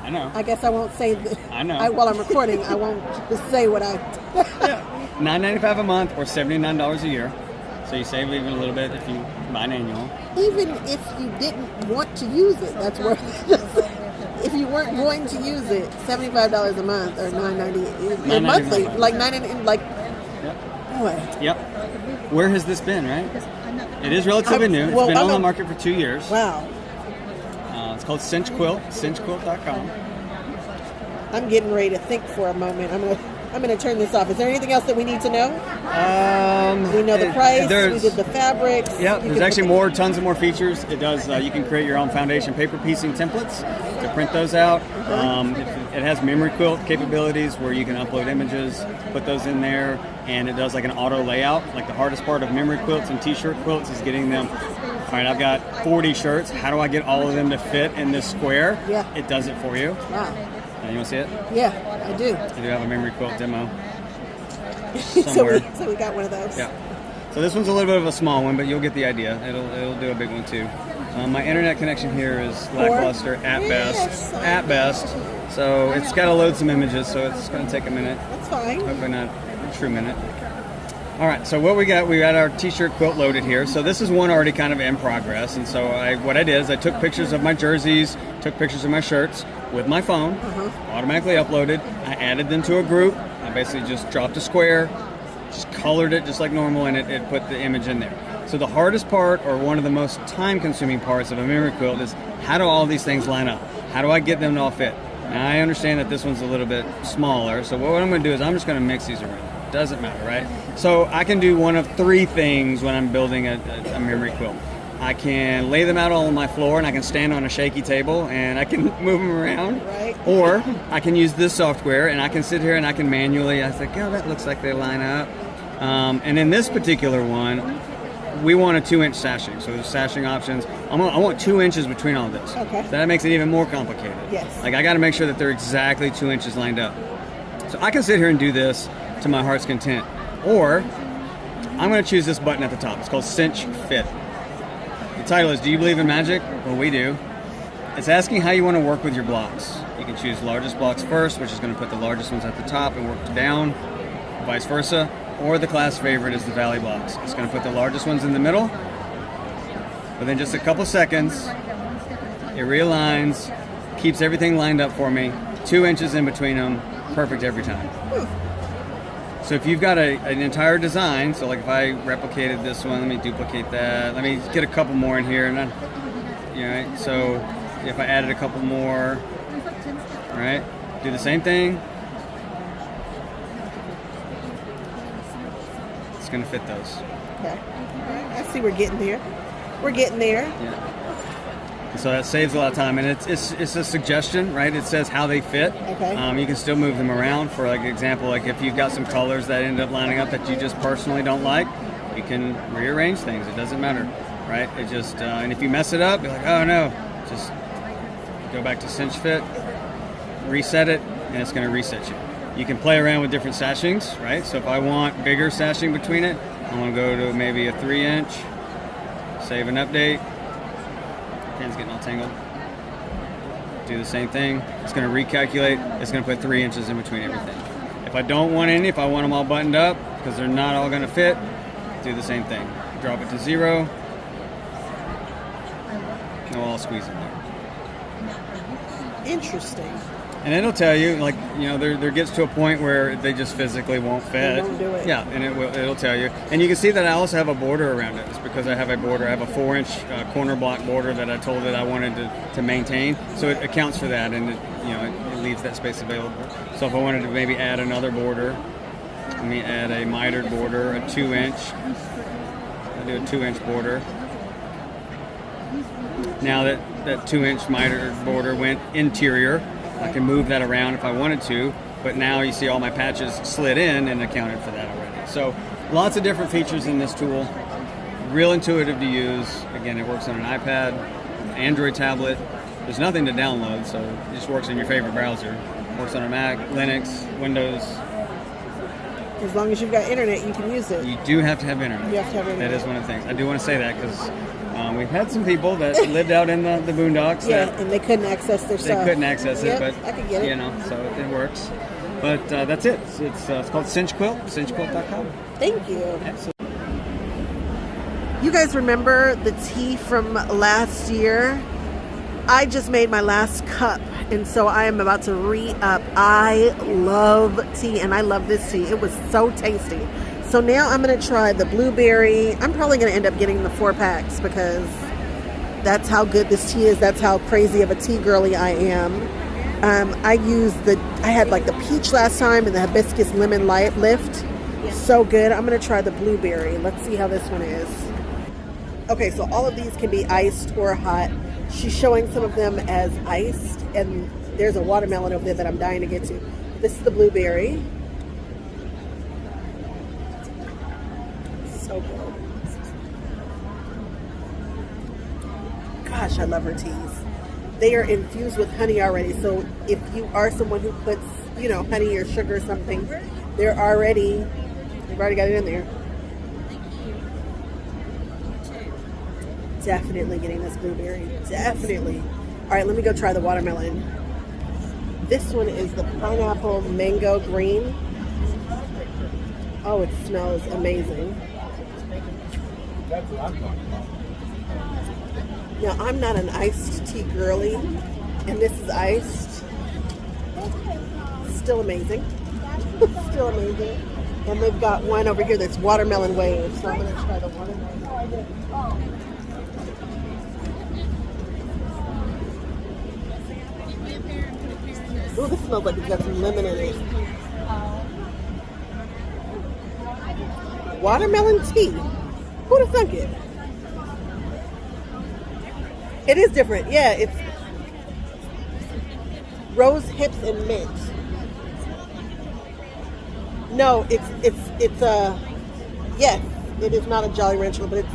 F: I know.
B: I guess I won't say that.
F: I know.
B: While I'm recording, I won't just say what I.
F: Yeah. $9.95 a month or $79 a year. So you save even a little bit if you buy an annual.
B: Even if you didn't want to use it, that's where. If you weren't going to use it, $75 a month or $9.90 monthly, like
F: Yep.
B: Boy.
F: Yep. Where has this been, right? It is relatively new. It's been on the market for 2 years.
B: Wow.
F: It's called Cinch Quilt, cinchquilt.com.
B: I'm getting ready to think for a moment. I'm gonna turn this off. Is there anything else that we need to know? We know the price. We did the fabrics.
F: Yep. There's actually tons of more features. It does. You can create your own foundation paper piecing templates to print those out. It has memory quilt capabilities where you can upload images, put those in there, and it does like an auto layout. Like the hardest part of memory quilts and t-shirt quilts is getting them. All right, I've got 40 shirts. How do I get all of them to fit in this square?
B: Yeah.
F: It does it for you.
B: Wow.
F: You want to see it?
B: Yeah, I do.
F: I do have a memory quilt demo somewhere.
B: so we got one of those.
F: Yeah. So this one's a little bit of a small one, but you'll get the idea. It'll do a big one too. My internet connection here is lackluster at best. At best. So it's got to load some images, so it's going to take a minute.
B: That's fine.
F: Hopefully not a true minute. All right, so what we got our t-shirt quilt loaded here. So this is one already kind of in progress. And so what I did is I took pictures of my jerseys, took pictures of my shirts with my phone, automatically uploaded. I added them to a group. I basically just dropped a square, just colored it just like normal, and it put the image in there. So the hardest part, or one of the most time-consuming parts of a memory quilt, is how do all these things line up? How do I get them to all fit? Now I understand that this one's a little bit smaller, so what I'm going to do is I'm just going to mix these around. Doesn't matter, right? So I can do one of three things when I'm building a memory quilt. I can lay them out all on my floor, and I can stand on a shaky table and I can move them around.
B: Right.
F: Or I can use this software and I can sit here and I can manually, I think, oh, that looks like they line up. And in this particular one, we want a 2-inch sashing. So there's sashing options. I want 2 inches between all this.
B: Okay.
F: So that makes it even more complicated.
B: Yes.
F: Like I got to make sure that they're exactly 2 inches lined up. So I can sit here and do this to my heart's content. Or I'm going to choose this button at the top. It's called Cinch Fit. The title is, do you believe in magic? Well, we do. It's asking how you want to work with your blocks. You can choose largest blocks first, which is going to put the largest ones at the top and work down, vice versa. Or the class favorite is the valley blocks. It's going to put the largest ones in the middle. Within just a couple seconds, it realigns, keeps everything lined up for me, 2 inches in between them, perfect every time. So if you've got an entire design, so like if I replicated this one, let me duplicate that, let me get a couple more in here, and then, right? So if I added a couple more, right? Do the same thing. It's gonna fit those.
B: Okay. I see we're getting there. We're getting there.
F: Yeah. So that saves a lot of time, and it's a suggestion, right? It says how they fit.
B: Okay.
F: You can still move them around. For like example, like if you've got some colors that end up lining up that you just personally don't like, you can rearrange things. It doesn't matter, right? It just and if you mess it up, you're like, oh no, just go back to Cinch Fit, reset it, and it's going to reset you. You can play around with different sashings, right? So if I want bigger sashing between it, I'm going to go to maybe a 3-inch, save an update. Pen's getting all tangled. Do the same thing. It's going to recalculate. It's going to put 3 inches in between everything. If I don't want any, if I want them all buttoned up, because they're not all going to fit, do the same thing. Drop it to 0. They'll all squeeze in there.
B: Interesting.
F: And it'll tell you, like, there gets to a point where they just physically won't fit.
B: They won't do it.
F: Yeah, and it'll tell you. And you can see that I also have a border around it. It's because I have a border. I have a 4-inch corner block border that I told it I wanted to maintain. So it accounts for that, and it leaves that space available. So if I wanted to maybe add another border, let me add a mitered border, a 2-inch. I'll do a 2-inch border. Now that 2-inch mitered border went interior, I can move that around if I wanted to, but now you see all my patches slid in and accounted for that already. So lots of different features in this tool. Real intuitive to use. Again, it works on an iPad, an Android tablet. There's nothing to download, so it just works in your favorite browser. Works on a Mac, Linux, Windows.
B: As long as you've got internet, you can use it.
F: You do have to have internet.
B: You have to have internet.
F: That is one of the things. I do want to say that because we've had some people that lived out in the boondocks.
B: Yeah,
F: that
B: and they couldn't access their stuff.
F: They couldn't access it, but
B: I could get it.
F: So it works. But that's it. It's called Cinch Quilt, cinchquilt.com.
B: Thank you.
F: Absolutely.
B: You guys remember the tea from last year? I just made my last cup, and so I am about to re-up. I love tea, and I love this tea. It was so tasty. So now I'm going to try the blueberry. I'm probably going to end up getting the 4 packs because that's how good this tea is. That's how crazy of a tea girly I am. I had like the peach last time and the hibiscus lemon lift. So good. I'm going to try the blueberry. Let's see how this one is. Okay, so all of these can be iced or hot. She's showing some of them as iced, and there's a watermelon over there that I'm dying to get to. This is the blueberry. So good. Gosh, I love her teas. They are infused with honey already, so if you are someone who puts, honey or sugar or something, they've already got it in there. Definitely getting this blueberry. Definitely. All right, let me go try the watermelon. This one is the pineapple mango green. Oh, it smells amazing. Now, I'm not an iced tea girly, and this is iced. Still amazing. Still amazing. And they've got one over here that's watermelon wave, so I'm going to try the watermelon. Ooh, this smells like it's got some lemon in it. Watermelon tea. Who'd have thunk it? It is different. Yeah, it's rose hips and mint. No, it's yes, it is not a Jolly Rancher, but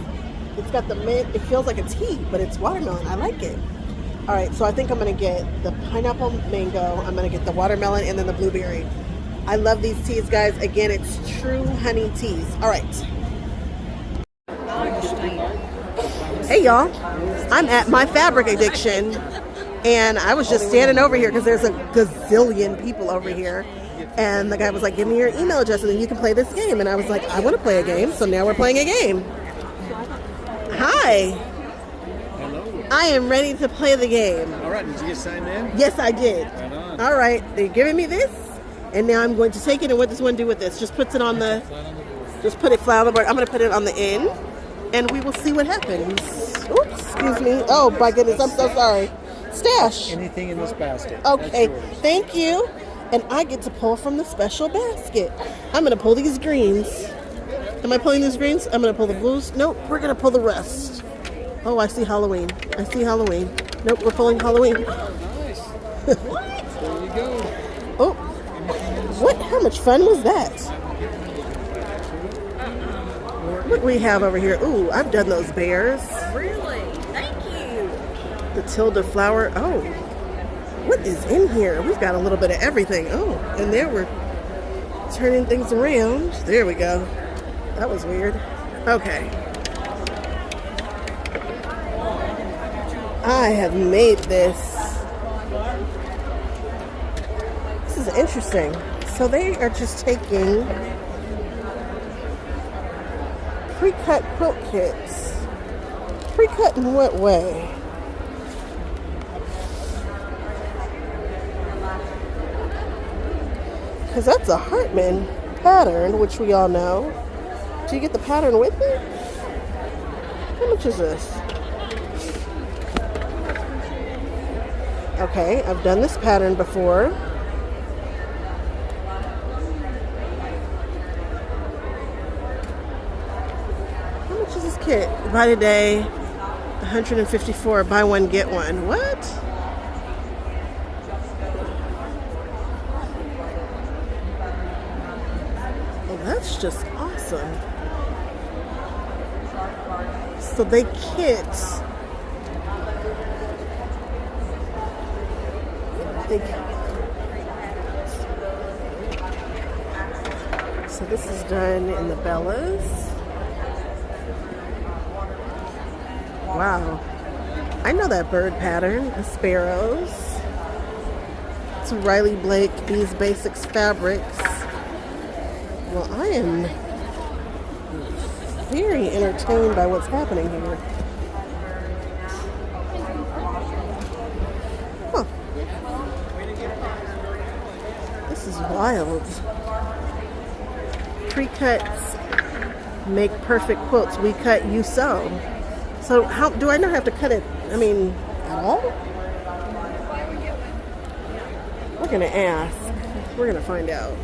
B: it's got the mint. It feels like a tea, but it's watermelon. I like it. All right, so I think I'm gonna get the pineapple mango. I'm gonna get the watermelon and then the blueberry. I love these teas, guys. Again, it's true honey teas. All right. Hey, y'all. I'm at my fabric addiction, and I was just standing over here because there's a gazillion people over here. And the guy was like, give me your email address and then you can play this game. And I was like, I want to play a game. So now we're playing a game. Hi.
G: Hello.
B: I am ready to play the game.
G: All right, did you get signed in?
B: Yes, I did.
G: Right on.
B: All right, they're giving me this. And now I'm going to take it. And what does one do with this? Just puts it on the, just put it flat on the board. I'm going to put it on the end. And we will see what happens. Oops, excuse me. Oh, my goodness, I'm so sorry. Stash.
G: Anything in this basket.
B: Okay,
G: That's yours.
B: thank you. And I get to pull from the special basket. I'm going to pull these greens. Am I pulling these greens? I'm going to pull the blues. Nope, we're going to pull the rest. Oh, I see Halloween. I see Halloween. Nope, we're pulling Halloween.
G: Nice. What? There you go.
B: Oh, what? How much fun was that? What do we have over here? Ooh, I've done those bears.
H: Really? Thank you.
B: The Tilda flower. Oh, what is in here? We've got a little bit of everything. Oh, and there we're turning things around. There we go. That was weird. Okay. I have made this. This is interesting. So they are just taking pre-cut quilt kits. Pre-cut in what way? Because that's a Hartman pattern, which we all know. Do you get the pattern with it? How much is this? Okay, I've done this pattern before. How much is this kit? Buy today, 154, buy one, get one. What? Well, that's just awesome. So they kit. So this is done in the Bellas. Wow. I know that bird pattern, the sparrows. It's Riley Blake, Bees Basics Fabrics. Well, I am very entertained by what's happening here. Huh. This is wild. Pre-cuts make perfect quilts. We cut, you sew. So how do I not have to cut it? I mean, at all? We're gonna ask. We're gonna find out.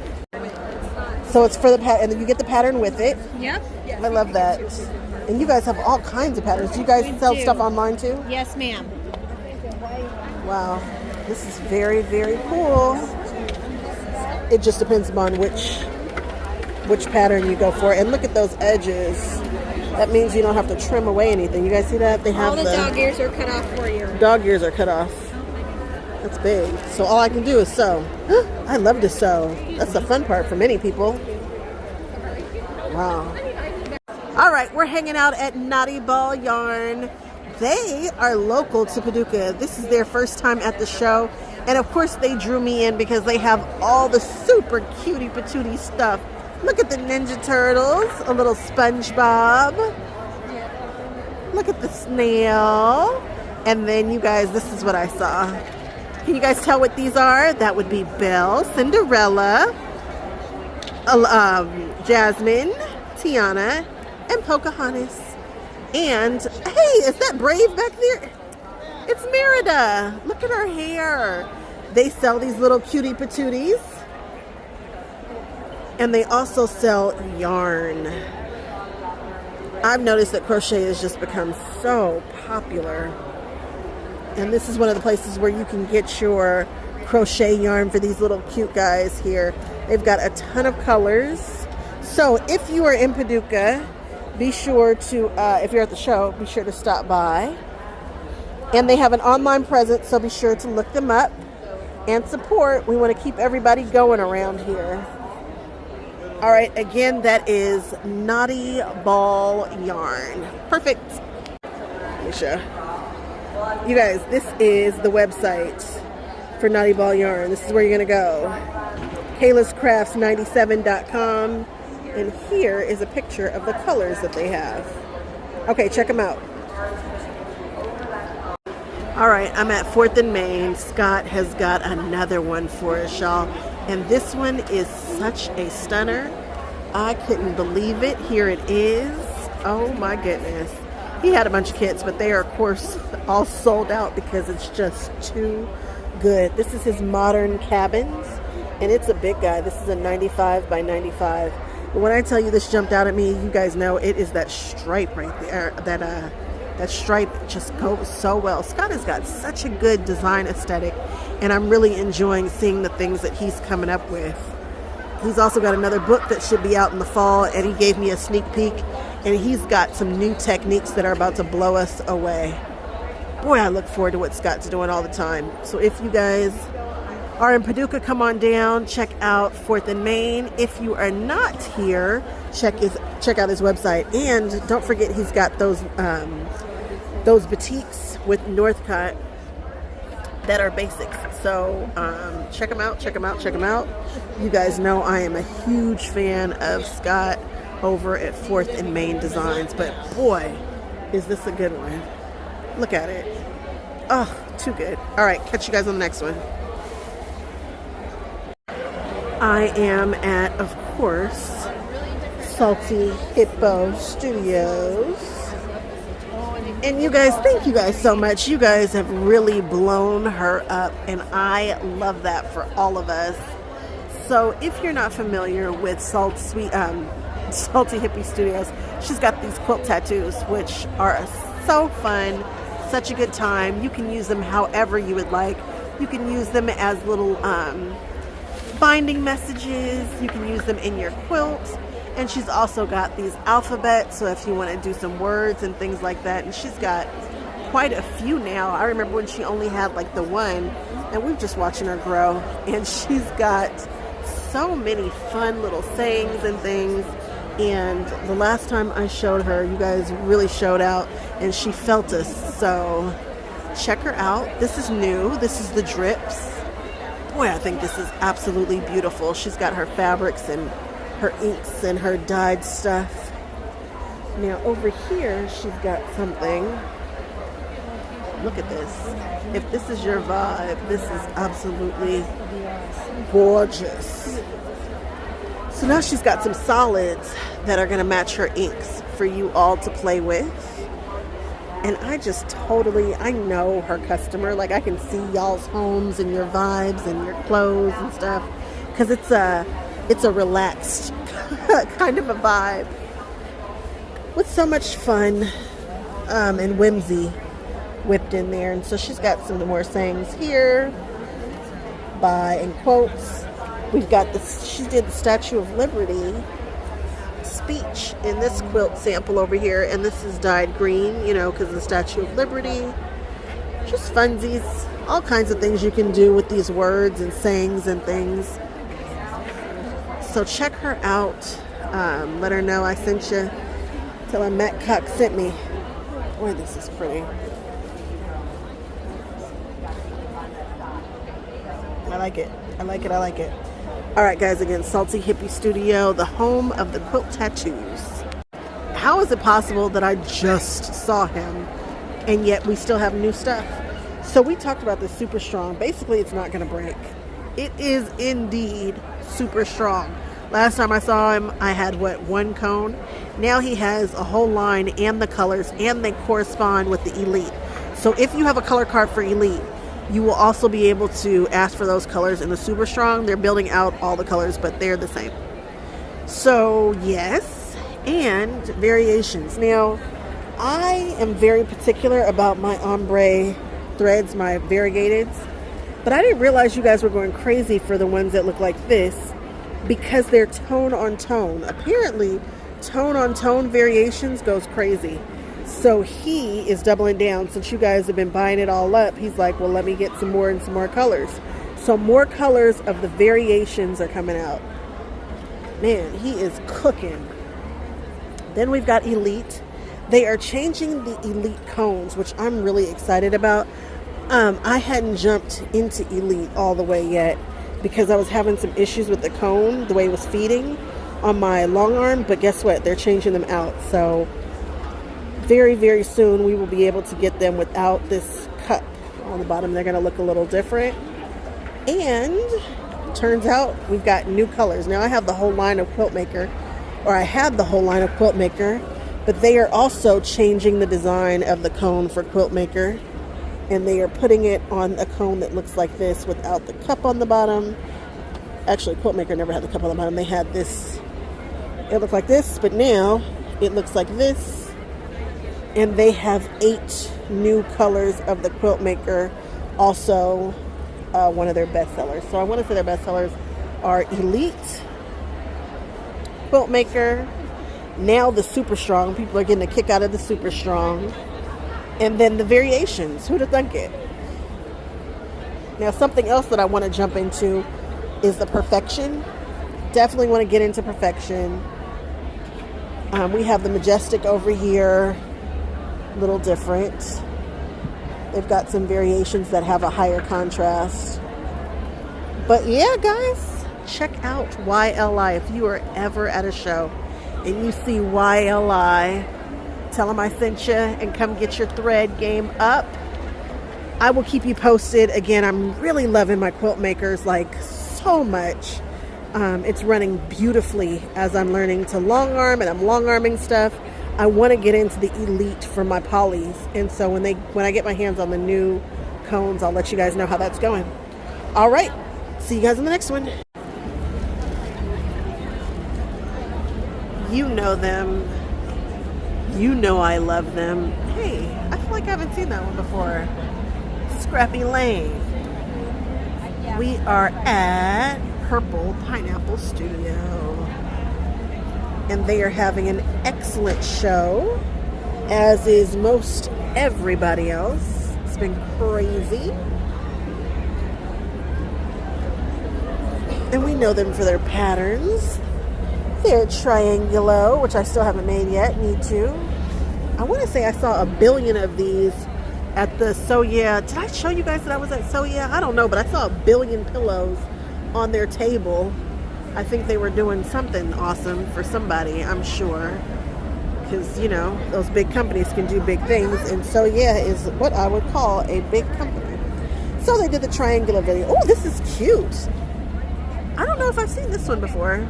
B: So it's for the pattern, and then you get the pattern with it.
H: Yep.
B: I love that. And you guys have all kinds of patterns. Do you guys sell stuff online too?
H: Yes, ma'am.
B: Wow, this is very, very cool. It just depends upon which pattern you go for. And look at those edges. That means you don't have to trim away anything. You guys see that? They have
H: All the dog ears are cut off for you.
B: dog ears are cut off. That's big. So all I can do is sew. I love to sew. That's the fun part for many people. Wow. All right, we're hanging out at Knotty Ball Yarn. They are local to Paducah. This is their first time at the show. And of course they drew me in because they have all the super cutie patootie stuff. Look at the Ninja Turtles, a little SpongeBob. Look at the snail. And then you guys, this is what I saw. Can you guys tell what these are? That would be Belle, Cinderella, Jasmine, Tiana, and Pocahontas. And hey, is that Brave back there? It's Merida. Look at her hair. They sell these little cutie patooties. And they also sell yarn. I've noticed that crochet has just become so popular. And this is one of the places where you can get your crochet yarn for these little cute guys here. They've got a ton of colors. So if you are in Paducah, be sure to, if you're at the show, be sure to stop by. And they have an online presence, so be sure to look them up and support. We want to keep everybody going around here. All right, again, that is Knotty Ball Yarn. Perfect. Misha. You guys, this is the website for Knotty Ball Yarn. This is where you're going to go. KaylaScrafts97.com. And here is a picture of the colors that they have. Okay, check them out. All right, I'm at 4th and Main. Scott has got another one for us, y'all. And this one is such a stunner. I couldn't believe it. Here it is. Oh my goodness. He had a bunch of kits, but they are, of course, all sold out because it's just too good. This is his modern cabins, and it's a big guy. This is a 95 by 95. But when I tell you this jumped out at me, you guys know it is that stripe right there. That stripe just goes so well. Scott has got such a good design aesthetic, and I'm really enjoying seeing the things that he's coming up with. He's also got another book that should be out in the fall, and he gave me a sneak peek, and he's got some new techniques that are about to blow us away. Boy, I look forward to what Scott's doing all the time. So if you guys are in Paducah, come on down, check out 4th and Main. If you are not here, check out his website. And don't forget, he's got those boutiques with Northcutt that are basics. So check them out. You guys know I am a huge fan of Scott over at 4th and Main Designs. But boy, is this a good one. Look at it. Oh, too good. All right, catch you guys on the next one. I am at, of course, Salty Hippo Studios. And you guys, thank you guys so much. You guys have really blown her up, and I love that for all of us. So if you're not familiar with Salty Hippie Studios, she's got these quilt tattoos, which are so fun, such a good time. You can use them however you would like. You can use them as little binding messages. You can use them in your quilt. And she's also got these alphabets, so if you want to do some words and things like that. And she's got quite a few now. I remember when she only had like the one, and we're just watching her grow. And she's got so many fun little sayings and things. And the last time I showed her, you guys really showed out, and she felt us. So check her out. This is new. This is the drips. Boy, I think this is absolutely beautiful. She's got her fabrics and her inks and her dyed stuff. Now over here, she's got something. Look at this. If this is your vibe, this is absolutely gorgeous. So now she's got some solids that are going to match her inks for you all to play with. And I just totally, I know her customer. Like, I can see y'all's homes and your vibes and your clothes and stuff, because it's a relaxed kind of a vibe with so much fun and whimsy whipped in there. And so she's got some more sayings here by and quotes. We've got this, she did the Statue of Liberty speech in this quilt sample over here, and this is dyed green, you know, because of the Statue of Liberty. Just funsies, all kinds of things you can do with these words and sayings and things. So check her out. Let her know I sent you. Tell her Matt Cox sent me. Boy, this is pretty. I like it. I like it. I like it. All right, guys, again, Salty Hippie Studio, the home of the quilt tattoos. How is it possible that I just saw him and yet we still have new stuff? So we talked about this super strong. Basically, it's not going to break. It is indeed super strong. Last time I saw him, I had, one cone? Now he has a whole line and the colors, and they correspond with the Elite. So if you have a color card for Elite, You will also be able to ask for those colors in the Super Strong. They're building out all the colors, but they're the same. So yes, and variations. Now, I am very particular about my ombre threads, my variegateds, but I didn't realize you guys were going crazy for the ones that look like this because they're tone on tone. Apparently, tone on tone variations goes crazy. So he is doubling down. Since you guys have been buying it all up, he's like, well, let me get some more and some more colors. So more colors of the variations are coming out. Man, he is cooking. Then we've got Elite. They are changing the Elite cones, which I'm really excited about. I hadn't jumped into Elite all the way yet because I was having some issues with the cone, the way it was feeding on my long arm. But guess what? They're changing them out. So very, very soon we will be able to get them without this cup on the bottom. They're going to look a little different. And turns out we've got new colors. Now I have the whole line of Quilt Maker, or I had the whole line of Quilt Maker, but they are also changing the design of the cone for Quilt Maker. And they are putting it on a cone that looks like this without the cup on the bottom. Actually, Quilt Maker never had the cup on the bottom. They had this, it looked like this, but now it looks like this. And they have 8 new colors of the Quilt Maker, also one of their bestsellers. So I want to say their bestsellers are Elite, Quilt Maker, now the Super Strong. People are getting a kick out of the Super Strong. And then the variations. Who'd have thunk it? Now something else that I want to jump into is the Perfection. Definitely want to get into Perfection. We have the Majestic over here. Little different. They've got some variations that have a higher contrast. But yeah, guys, check out YLI. If you are ever at a show and you see YLI, tell them I sent you and come get your thread game up. I will keep you posted. Again, I'm really loving my quilt makers like so much. It's running beautifully as I'm learning to long arm, and I'm long arming stuff. I want to get into the Elite for my polys, and so when I get my hands on the new cones, I'll let you guys know how that's going. All right, see you guys in the next one. You know them. You know I love them. Hey, I feel like I haven't seen that one before. Scrappy Lane. We are at Purple Pineapple Studio. And they are having an excellent show, as is most everybody else. It's been crazy. And we know them for their patterns. They're Triangulo, which I still haven't made yet, need to. I want to say I saw 1 billion of these at the So Yeah. Did I show you guys that I was at So Yeah? I don't know, but I saw 1 billion pillows on their table. I think they were doing something awesome for somebody, I'm sure. Because, you know, those big companies can do big things. And So Yeah is what I would call a big company. So they did the triangular video. Oh, this is cute. I don't know if I've seen this one before.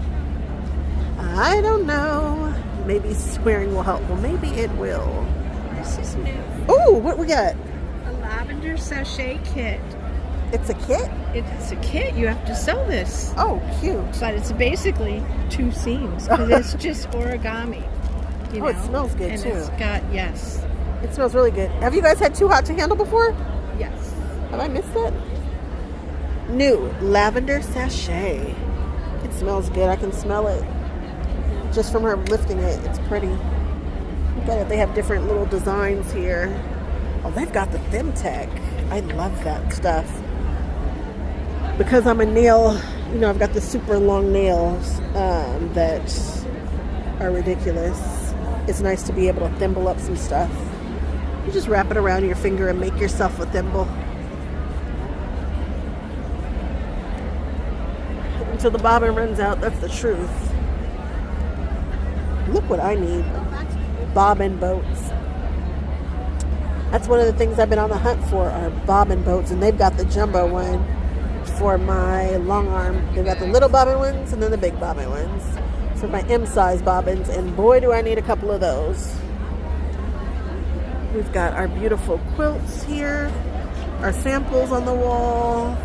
B: I don't know. Maybe swearing will help. Well, maybe it will.
H: This is new.
B: Oh, what we got?
H: A lavender sachet kit.
B: It's a kit?
H: It's a kit. You have to sew this.
B: Oh, cute.
H: But it's basically 2 seams because it's just origami. You know?
B: It smells good
H: and
B: too.
H: It's got, yes.
B: It smells really good. Have you guys had Too Hot to Handle before?
H: Yes.
B: Have I missed that? New lavender sachet. It smells good. I can smell it just from her lifting it. It's pretty. Look at it. They have different little designs here. Oh, they've got the Femtech. I love that stuff. Because I'm a nail, you know, I've got the super long nails that are ridiculous. It's nice to be able to thimble up some stuff. You just wrap it around your finger and make yourself a thimble. Until the bobbin runs out, that's the truth. Look what I need. Bobbin boats. That's one of the things I've been on the hunt for, are bobbin boats, and they've got the jumbo one for my long arm. They've got the little bobbin ones and then the big bobbin ones for my M-size bobbins, and boy do I need a couple of those. We've got our beautiful quilts here. Our samples on the wall.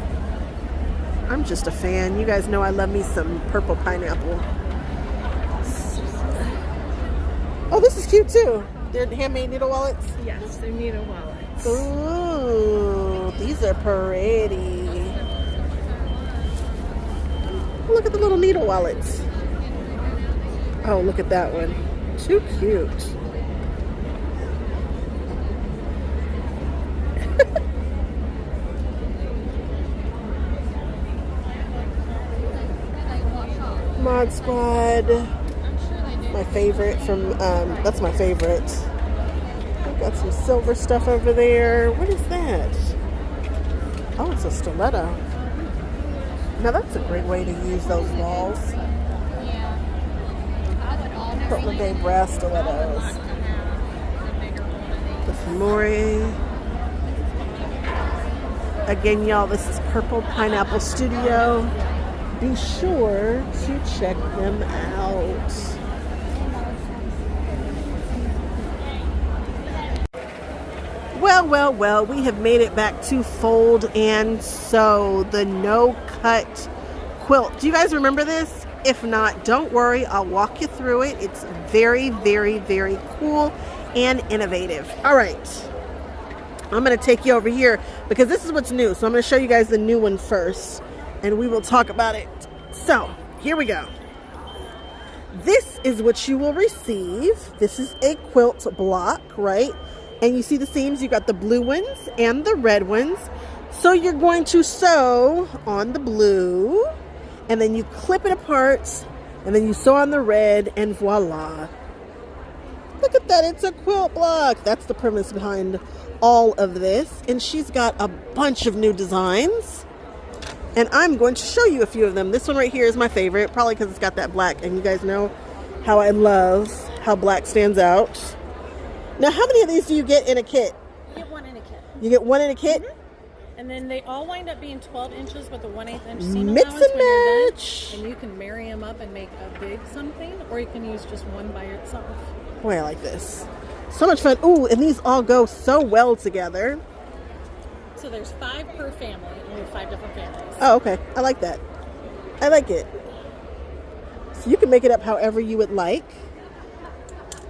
B: I'm just a fan. You guys know I love me some purple pineapple. Oh, this is cute too. They're handmade needle wallets.
H: Yes, they're needle wallets.
B: Ooh, these are pretty. Look at the little needle wallets. Oh, look at that one. Too cute. Mod Squad. My favorite from, that's my favorite. I've got some silver stuff over there. What is that? Oh, it's a stiletto. Now that's a great way to use those walls. Blvd brass stilettos. With Mori. Again, y'all, this is Purple Pineapple Studio. Be sure to check them out. Well, we have made it back to fold and sew, the no-cut quilt. Do you guys remember this? If not, don't worry, I'll walk you through it. It's very, very, very cool and innovative. All right, I'm gonna take you over here because this is what's new. So I'm gonna show you guys the new one first and we will talk about it. So here we go. This is what you will receive. This is a quilt block, right? And you see the seams, you got the blue ones and the red ones. So you're going to sew on the blue and then you clip it apart and then you sew on the red and voila. Look at that, it's a quilt block. That's the premise behind all of this. And she's got a bunch of new designs. And I'm going to show you a few of them. This one right here is my favorite, probably because it's got that black. And you guys know how I love how black stands out. Now, how many of these do you get in a kit?
I: You get one in a kit.
B: You get one in a kit?
I: Mm-hmm. And then they all wind up being 12 inches with a 1/8 inch seam
B: Mix
I: allowance
B: and
I: when you're
B: match.
I: done. And you can marry them up and make a big something, or you can use just one by itself.
B: Boy, I like this. So much fun. Ooh, and these all go so well together.
I: So there's 5 per family, and we have 5 different families.
B: Oh, okay. I like that. I like it. So you can make it up however you would like.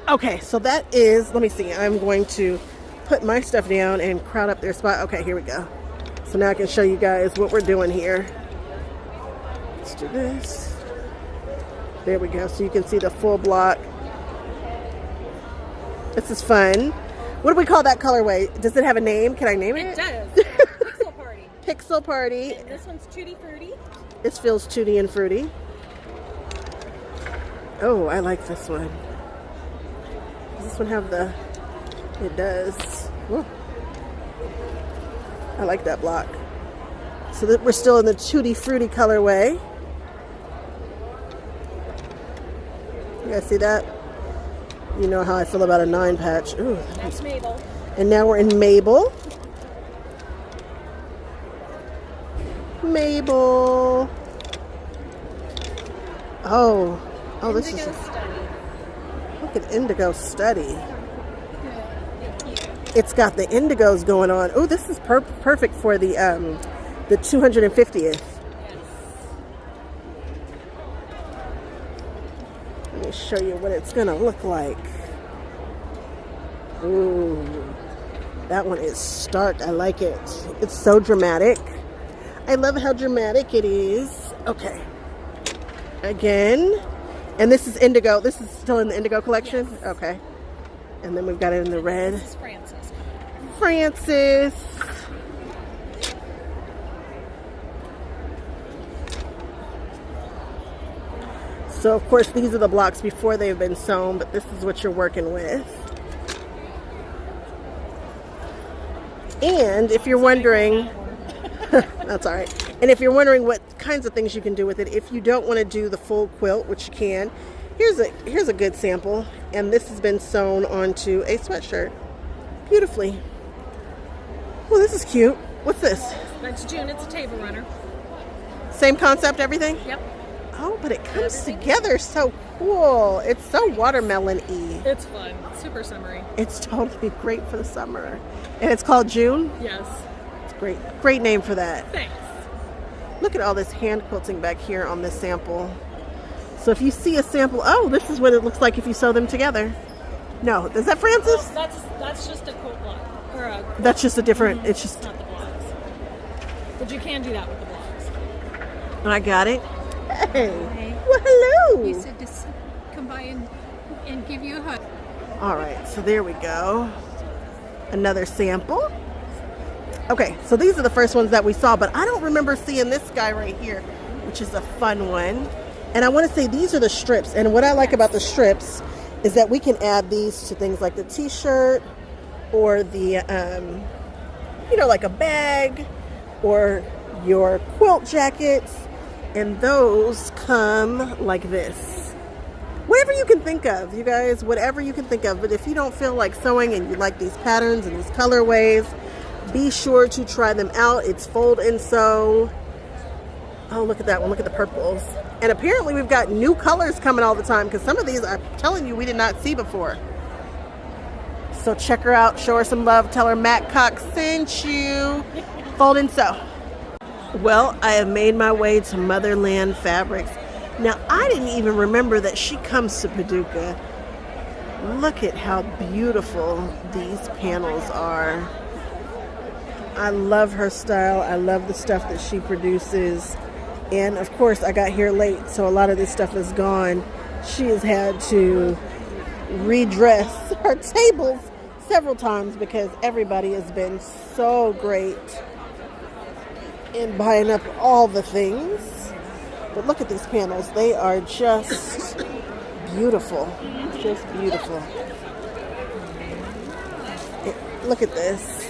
B: Okay, so that is, let me see. I'm going to put my stuff down and crowd up their spot. Okay, here we go. So now I can show you guys what we're doing here. Let's do this. There we go. So you can see the full block. This is fun. What do we call that colorway? Does it have a name? Can I name it?
I: It does. Pixel Party.
B: Pixel Party.
I: And this one's Tutti Frutti.
B: This feels tutti and fruity. Oh, I like this one. Does this one have the... It does. Whoa. I like that block. So that we're still in the tutti fruity colorway. You guys see that? You know how I feel about a 9 patch. Ooh,
I: That's Mabel.
B: and now we're in Mabel. Mabel. Oh, this
I: Indigo
B: is
I: Study.
B: look at Indigo Study. It's got the indigos going on. Oh, this is perfect for the 250th. Let me show you what it's gonna look like. Ooh, that one is stark. I like it. It's so dramatic. I love how dramatic it is. Okay. Again. And this is indigo. This is still in the indigo collection?
I: Yes.
B: Okay. And then we've got it in the red.
I: This is Francis.
B: Francis. So of course these are the blocks before they've been sewn, but this is what you're working with. And if you're wondering, that's all right. And if you're wondering what kinds of things you can do with it, if you don't want to do the full quilt, which you can, here's a good sample. And this has been sewn onto a sweatshirt beautifully. Well, this is cute. What's this?
I: That's June. It's a table runner.
B: Same concept, everything?
I: Yep.
B: Oh, but it comes together so cool. It's so watermelon-y.
I: It's fun. Super summery.
B: It's totally great for the summer. And it's called June?
I: Yes.
B: It's Great name for that.
I: Thanks.
B: Look at all this hand quilting back here on this sample. So if you see a sample, oh, this is what it looks like if you sew them together. No, is that Francis?
I: That's just a quilt block. Or a quilt.
B: That's just a different, it's just...
I: Not the blocks. But you can do that with the blocks.
B: I got it. Hey.
H: Hi.
B: Well, hello.
H: You said to come by and give you a hug.
B: All right, so there we go. Another sample. Okay, so these are the first ones that we saw, but I don't remember seeing this guy right here, which is a fun one. And I want to say these are the strips. And what I like about the strips is that we can add these to things like the t-shirt or the, like a bag or your quilt jackets. And those come like this. Whatever you can think of, you guys, whatever you can think of. But if you don't feel like sewing and you like these patterns and these colorways, be sure to try them out. It's fold and sew. Oh, look at that one. Look at the purples. And apparently we've got new colors coming all the time because some of these, I'm telling you, we did not see before. So check her out. Show her some love. Tell her Matt Cox sent you. Fold and sew. Well, I have made my way to Motherland Fabrics. Now, I didn't even remember that she comes to Paducah. Look at how beautiful these panels are. I love her style. I love the stuff that she produces. And of course, I got here late, so a lot of this stuff is gone. She has had to redress her tables several times because everybody has been so great in buying up all the things. But look at these panels. They are just beautiful. Just beautiful. Look at this.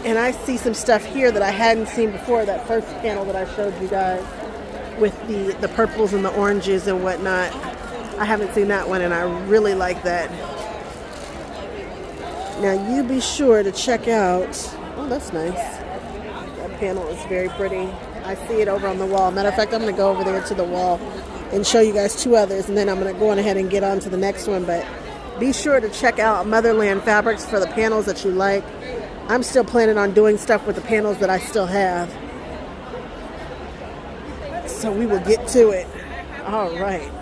B: And I see some stuff here that I hadn't seen before. That first panel that I showed you guys with the purples and the oranges and whatnot. I haven't seen that one and I really like that. Now you be sure to check out, oh, that's nice. That panel is very pretty. I see it over on the wall. Matter of fact, I'm going to go over there to the wall and show you guys two others, and then I'm going to go on ahead and get on to the next one. But be sure to check out Motherland Fabrics for the panels that you like. I'm still planning on doing stuff with the panels that I still have. So we will get to it. All right.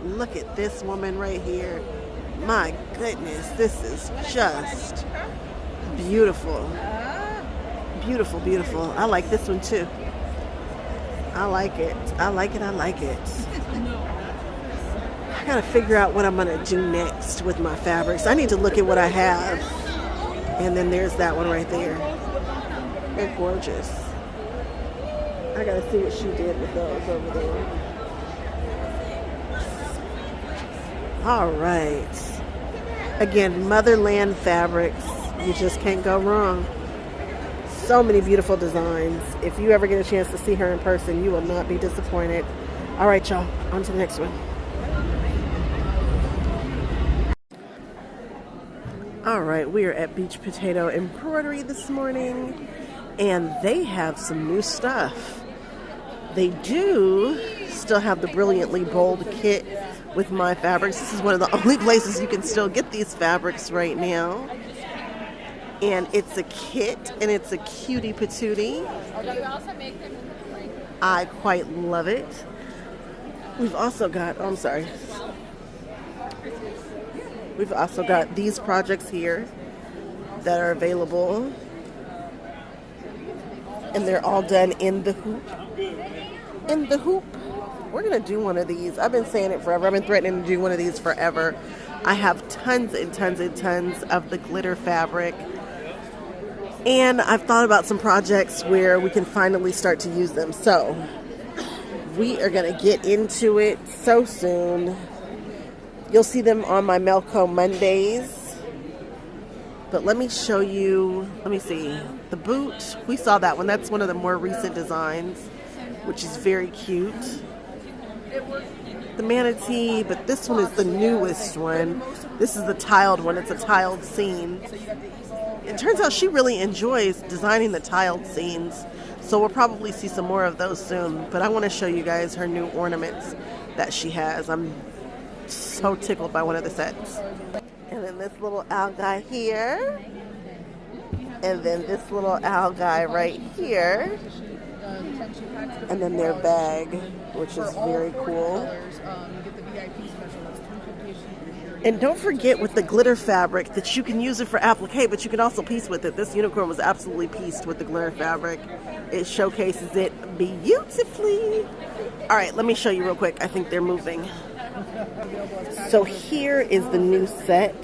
B: Look at this woman right here. My goodness, this is just beautiful. Beautiful, beautiful. I like this one too. I like it. I like it. I like it. I gotta figure out what I'm gonna do next with my fabrics. I need to look at what I have. And then there's that one right there. They're gorgeous. I gotta see what she did with those over there. All right. Again, Motherland Fabrics. You just can't go wrong. So many beautiful designs. If you ever get a chance to see her in person, you will not be disappointed. All right, y'all. On to the next one. All right, we are at Beach Potato Embroidery this morning, and they have some new stuff. They do still have the Brilliantly Bold kit with my fabrics. This is one of the only places you can still get these fabrics right now. And it's a kit, and it's a cutie patootie. I quite love it. We've also got, oh, I'm sorry. We've also got these projects here that are available. And they're all done in the hoop. In the hoop. We're going to do one of these. I've been saying it forever. I've been threatening to do one of these forever. I have tons and tons and tons of the glitter fabric. And I've thought about some projects where we can finally start to use them. So we are going to get into it so soon. You'll see them on my Melco Mondays. But let me show you, let me see. The boot, we saw that one. That's one of the more recent designs, which is very cute. The manatee, but this one is the newest one. This is the tiled one. It's a tiled scene. It turns out she really enjoys designing the tiled scenes, so we'll probably see some more of those soon. But I want to show you guys her new ornaments that she has. I'm so tickled by one of the sets. And then this little owl guy here. And then this little owl guy right here. And then their bag, which is very cool. And don't forget with the glitter fabric that you can use it for applique, but you can also piece with it. This unicorn was absolutely pieced with the glitter fabric. It showcases it beautifully. All right, let me show you real quick. I think they're moving. So here is the new set,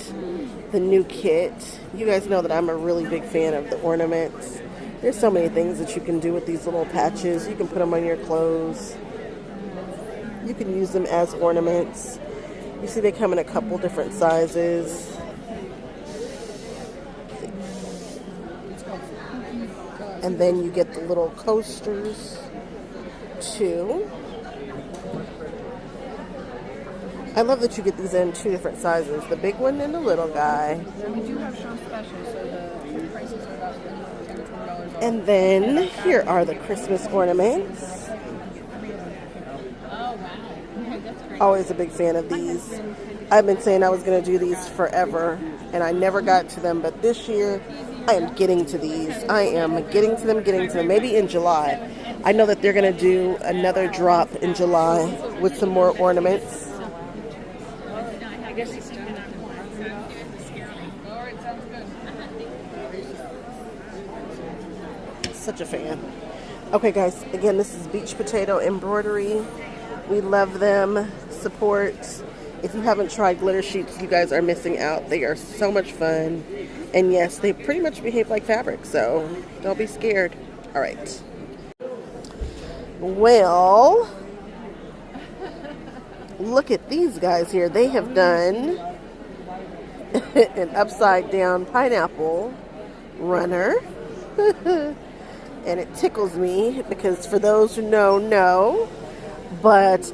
B: the new kit. You guys know that I'm a really big fan of the ornaments. There's so many things that you can do with these little patches. You can put them on your clothes. You can use them as ornaments. You see they come in a couple different sizes. And then you get the little coasters too. I love that you get these in 2 different sizes, the big one and the little guy.
E: We do have show specials, so the prices are about $10 to $20 off.
B: And then here are the Christmas ornaments. Always a big fan of these. I've been saying I was going to do these forever, and I never got to them, but this year I am getting to these. I am getting to them, maybe in July. I know that they're going to do another drop in July with some more ornaments. Such a fan. Okay guys, again, this is Beach Potato Embroidery. We love them. Support. If you haven't tried glitter sheets, you guys are missing out. They are so much fun. And yes, they pretty much behave like fabric, so don't be scared. All right. Well, look at these guys here. They have done an upside down pineapple runner. And it tickles me because for those who know, but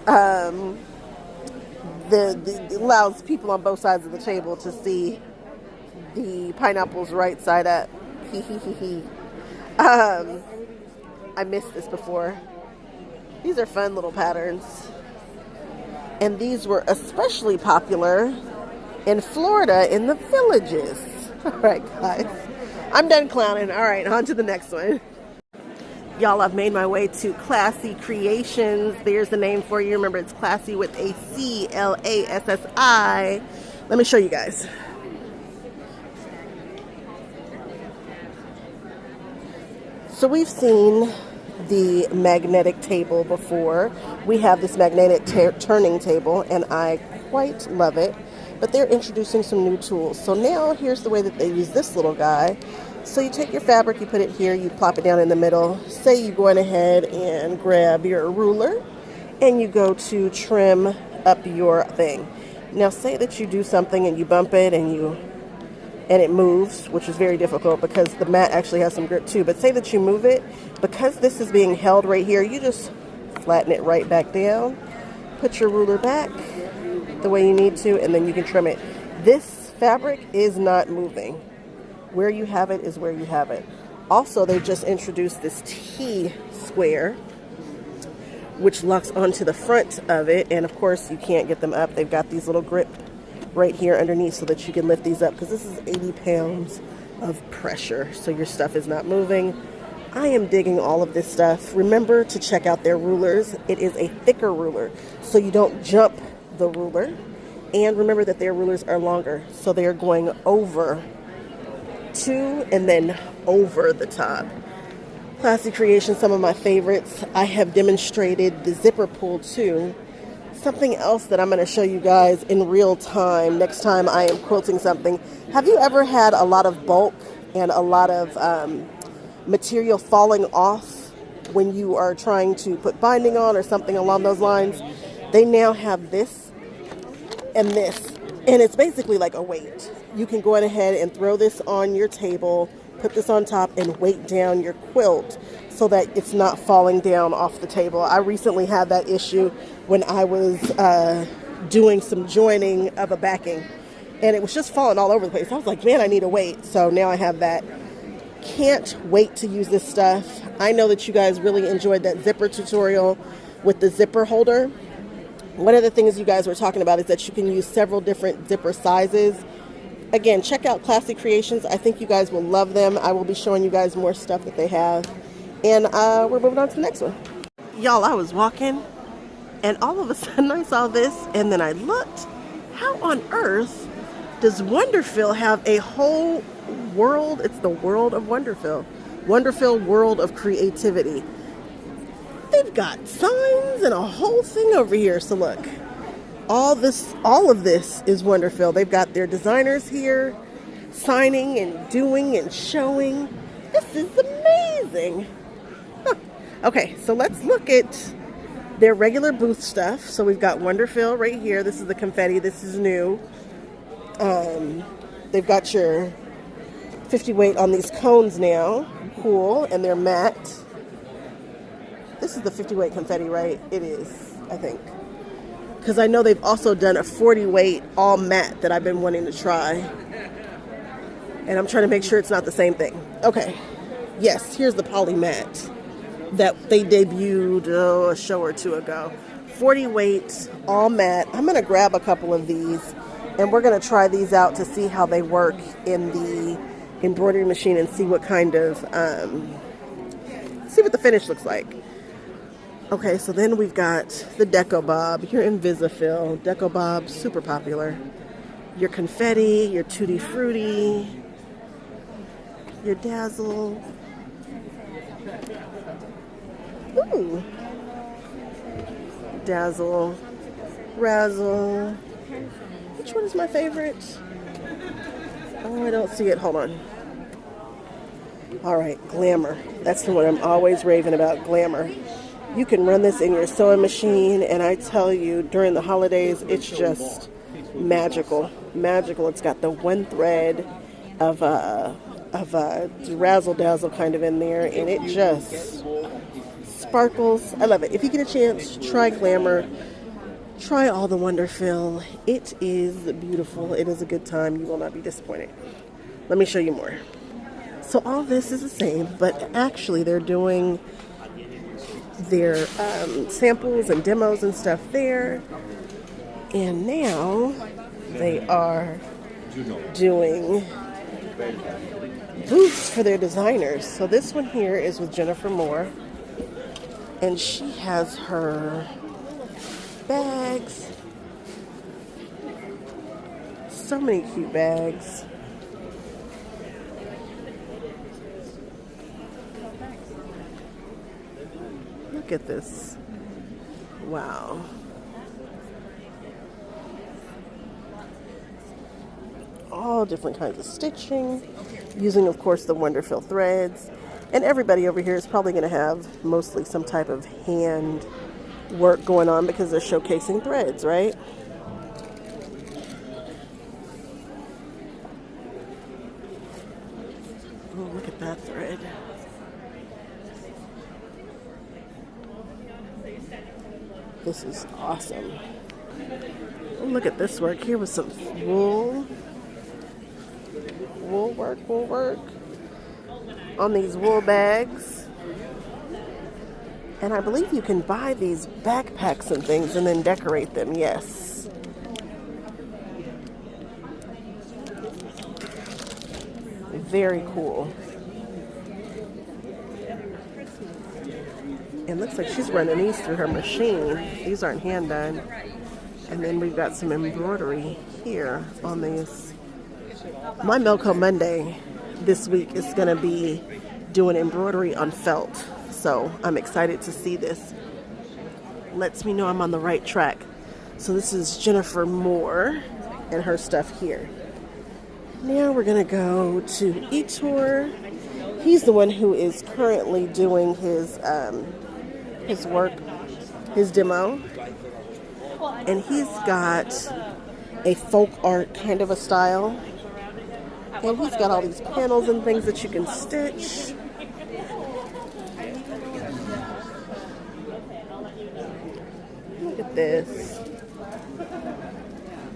B: it allows people on both sides of the table to see the pineapples right side up. I missed this before. These are fun little patterns. And these were especially popular in Florida in the villages. All right, guys. I'm done clowning. All right, on to the next one. Y'all, I've made my way to Classi Creations. There's the name for you. Remember, it's Classi with a C-L-A-S-S-I. Let me show you guys. So we've seen the magnetic table before. We have this magnetic turning table, and I quite love it. But they're introducing some new tools. So now here's the way that they use this little guy. So you take your fabric, you put it here, you plop it down in the middle. Say you go on ahead and grab your ruler and you go to trim up your thing. Now say that you do something and you bump it and it moves, which is very difficult because the mat actually has some grip too. But say that you move it, because this is being held right here, you just flatten it right back down. Put your ruler back the way you need to, and then you can trim it. This fabric is not moving. Where you have it is where you have it. Also, they just introduced this T-square, which locks onto the front of it. And of course, you can't get them up. They've got these little grip right here underneath so that you can lift these up, because this is 80 pounds of pressure. So your stuff is not moving. I am digging all of this stuff. Remember to check out their rulers. It is a thicker ruler, so you don't jump the ruler. And remember that their rulers are longer, so they are going over to and then over the top. Classi Creations, some of my favorites. I have demonstrated the zipper pull too. Something else that I'm going to show you guys in real time next time I am quilting something. Have you ever had a lot of bulk and a lot of material falling off when you are trying to put binding on or something along those lines? They now have this and this, and it's basically like a weight. You can go ahead and throw this on your table, put this on top, and weight down your quilt so that it's not falling down off the table. I recently had that issue when I was doing some joining of a backing, and it was just falling all over the place. I was like, man, I need a weight. So now I have that. Can't wait to use this stuff. I know that you guys really enjoyed that zipper tutorial with the zipper holder. One of the things you guys were talking about is that you can use several different zipper sizes. Again, check out Classi Creations. I think you guys will love them. I will be showing you guys more stuff that they have. And we're moving on to the next one. Y'all, I was walking and all of a sudden I saw this and then I looked. How on earth does Wonderfil have a whole world? It's the world of Wonderfil. Wonderfil World of Creativity. They've got signs and a whole thing over here. So look, all of this is Wonderfil. They've got their designers here signing and doing and showing. This is amazing. Huh. Okay, so let's look at their regular booth stuff. So we've got Wonderfil right here. This is the confetti. This is new. They've got your 50 weight on these cones now. Cool. And they're matte. This is the 50 weight confetti, right? It is, I think. Because I know they've also done a 40 weight all matte that I've been wanting to try. And I'm trying to make sure it's not the same thing. Okay. Yes, here's the poly matte that they debuted a show or two ago. 40 weight, all matte. I'm going to grab a couple of these and we're going to try these out to see how they work in the embroidery machine and see what kind of, see what the finish looks like. Okay, so then we've got the Deco Bob, your Invisifil, Deco Bob, super popular. Your confetti, your Tutti Frutti, your Dazzle. Ooh. Dazzle, Razzle. Which one is my favorite? Oh, I don't see it. Hold on. All right, Glamour. That's the one I'm always raving about, Glamour. You can run this in your sewing machine, and I tell you, during the holidays, it's just magical. Magical. It's got the one thread of razzle dazzle kind of in there, and it just sparkles. I love it. If you get a chance, try Glamour. Try all the Wonderfil. It is beautiful. It is a good time. You will not be disappointed. Let me show you more. So all this is the same, but actually they're doing their samples and demos and stuff there. And now they are doing booths for their designers. So this one here is with Jennifer Moore. And she has her bags. So many cute bags. Look at this. Wow. All different kinds of stitching, using, of course, the Wonderfil threads. And everybody over here is probably going to have mostly some type of hand work going on because they're showcasing threads, right? Oh, look at that thread. This is awesome. Oh, look at this work here with some wool work on these wool bags. And I believe you can buy these backpacks and things and then decorate them. Yes. Very cool. It looks like she's running these through her machine. These aren't hand done. And then we've got some embroidery here on these. My Melco Monday this week is going to be doing embroidery on felt. So I'm excited to see this. Lets me know I'm on the right track. So this is Jennifer Moore and her stuff here. Now we're going to go to eTour. He's the one who is currently doing his work, his demo. And he's got a folk art kind of a style. And he's got all these panels and things that you can stitch. Look at this.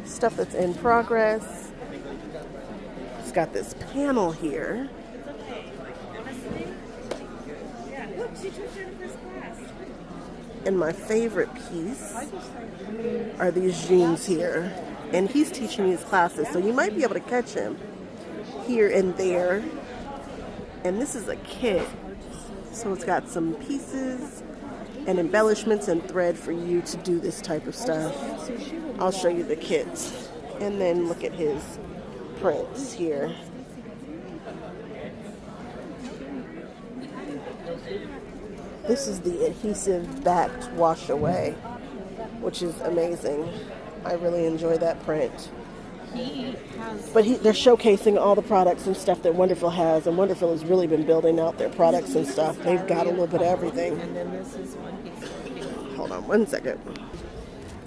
B: Stuff that's in progress. He's got this panel here. And my favorite piece are these jeans here. And he's teaching these classes, so you might be able to catch him here and there. And this is a kit. So it's got some pieces and embellishments and thread for you to do this type of stuff. I'll show you the kits. And then look at his prints here. This is the adhesive backed wash away, which is amazing. I really enjoy that print. But they're showcasing all the products and stuff that Wonderfil has, and Wonderfil has really been building out their products and stuff. They've got a little bit of everything. Hold on one second.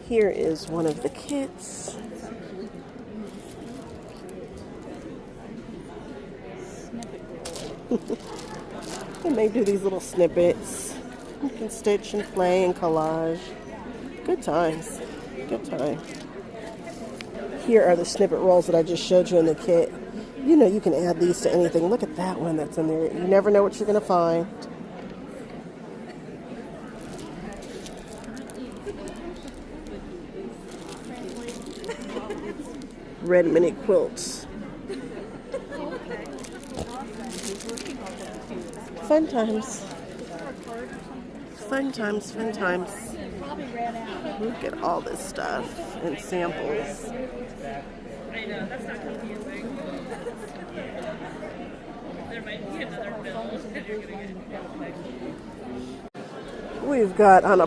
B: Here is one of the kits. And they do these little snippets. You can stitch and play and collage. Good times. Good time. Here are the snippet rolls that I just showed you in the kit. You know you can add these to anything. Look at that one that's in there. You never know what you're going to find. Red mini quilts. Fun times. Fun times, fun times. Look at all this stuff and samples.
J: I know, that's not confusing. There might be another bill that you're going to get.
B: We've got Ana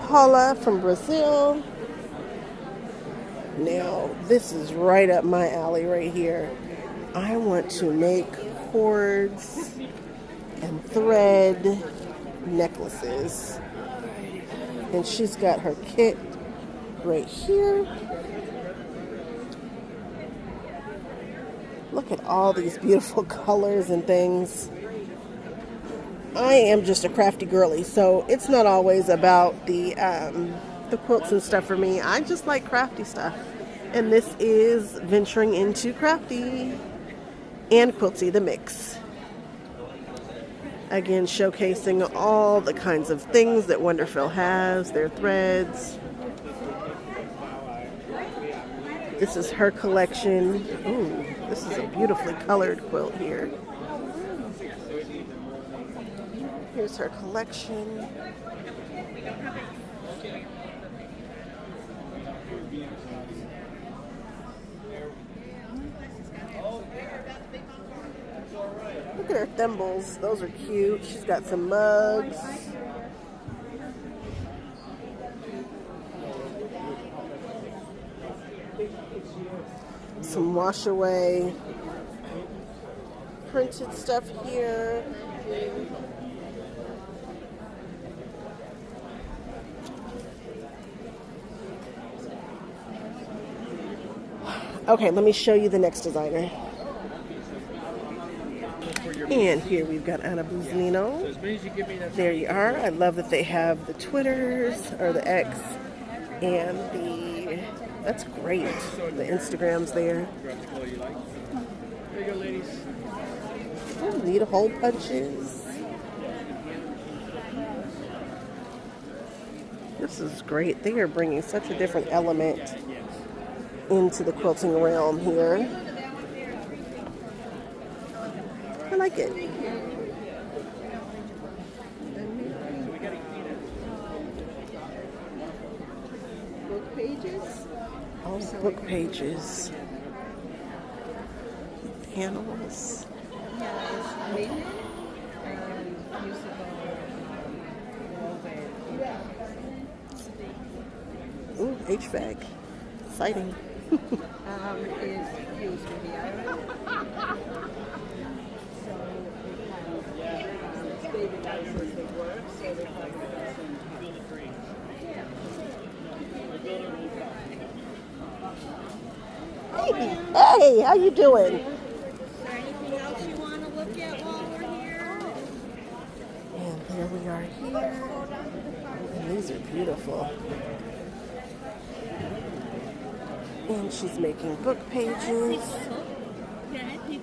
B: Paula from Brazil. Now, this is right up my alley right here. I want to make cords and thread necklaces. And she's got her kit right here. Look at all these beautiful colors and things. I am just a crafty girly, so it's not always about the quilts and stuff for me. I just like crafty stuff. And this is venturing into crafty and quilty, the mix. Again, showcasing all the kinds of things that Wonderfil has, their threads. This is her collection. Ooh, this is a beautifully colored quilt here. Here's her collection. Look at her thimbles. Those are cute. She's got some mugs. Some wash away printed stuff here. Okay, let me show you the next designer. And here we've got Anna Buznino. There you are. I love that they have the Twitters, or the X, and the, that's great, the Instagrams there.
G: There you go, ladies.
B: Oh, neat hole punches. This is great. They are bringing such a different element into the quilting realm here. I like it. Book pages? Oh, book pages. Panels. Ooh, HVAC. Exciting. Hey, how you doing?
H: Is there anything else you want to look at while we're here?
B: And there we are here. And these are beautiful. And she's making book pages.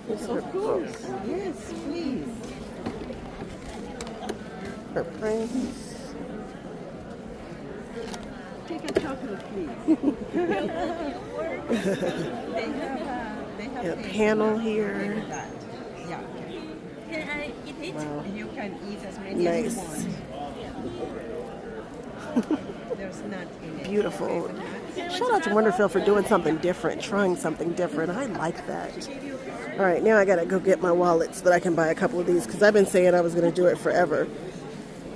B: These are books.
H: Yes, please.
B: Her prints. A panel here. Wow.
K: You can eat as many
B: Nice.
K: as you want. There's nut in it.
B: Beautiful. Shout out to Wonderfil for doing something different, trying something different. I like that. All right, now I gotta go get my wallet so that I can buy a couple of these because I've been saying I was gonna do it forever.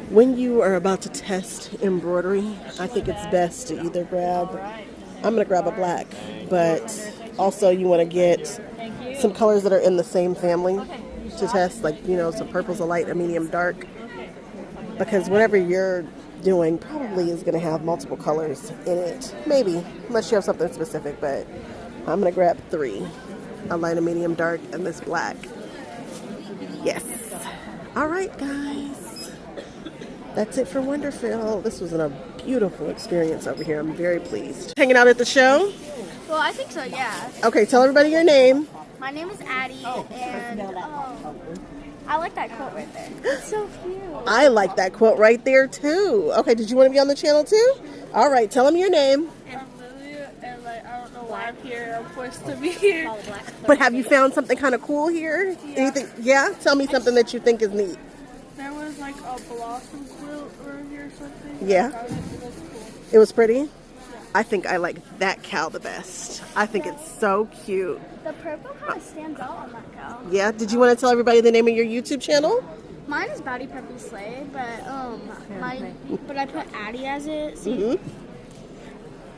B: When you are about to test embroidery, I think it's best to either grab, I'm gonna grab a black, but also you wanna get some colors that are in the same family to test, like, you know, some purple's a light, a medium, dark, because whatever you're doing probably is gonna have multiple colors in it. Maybe, unless you have something specific, but I'm gonna grab 3. A light, a medium, dark, and this black. Yes. All right, guys. That's it for Wonderfil. This was a beautiful experience over here. I'm very pleased. Hanging out at the show?
L: Well, I think so, yeah.
B: Okay, tell everybody your name.
L: My name is Addie, and I like that quilt right there. It's so cute.
B: I like that quilt right there, too. Okay, did you want to be on the channel, too? All right, tell them your name.
L: And like, I don't know why I'm here. I'm forced to be here.
B: But have you found something kind of cool here?
L: Yeah.
B: Anything? Yeah? Tell me something that you think is neat.
L: There was like a blossom quilt over here or something.
B: Yeah.
L: It was cool.
B: It was pretty? I think I like that cow the best. I think it's so cute.
L: The purple kind of stands out on that cow.
B: Yeah? Did you want to tell everybody the name of your YouTube channel?
L: Mine is Bowdy Preppy Slay, but I put Addie as it. See?
B: Mm-hmm.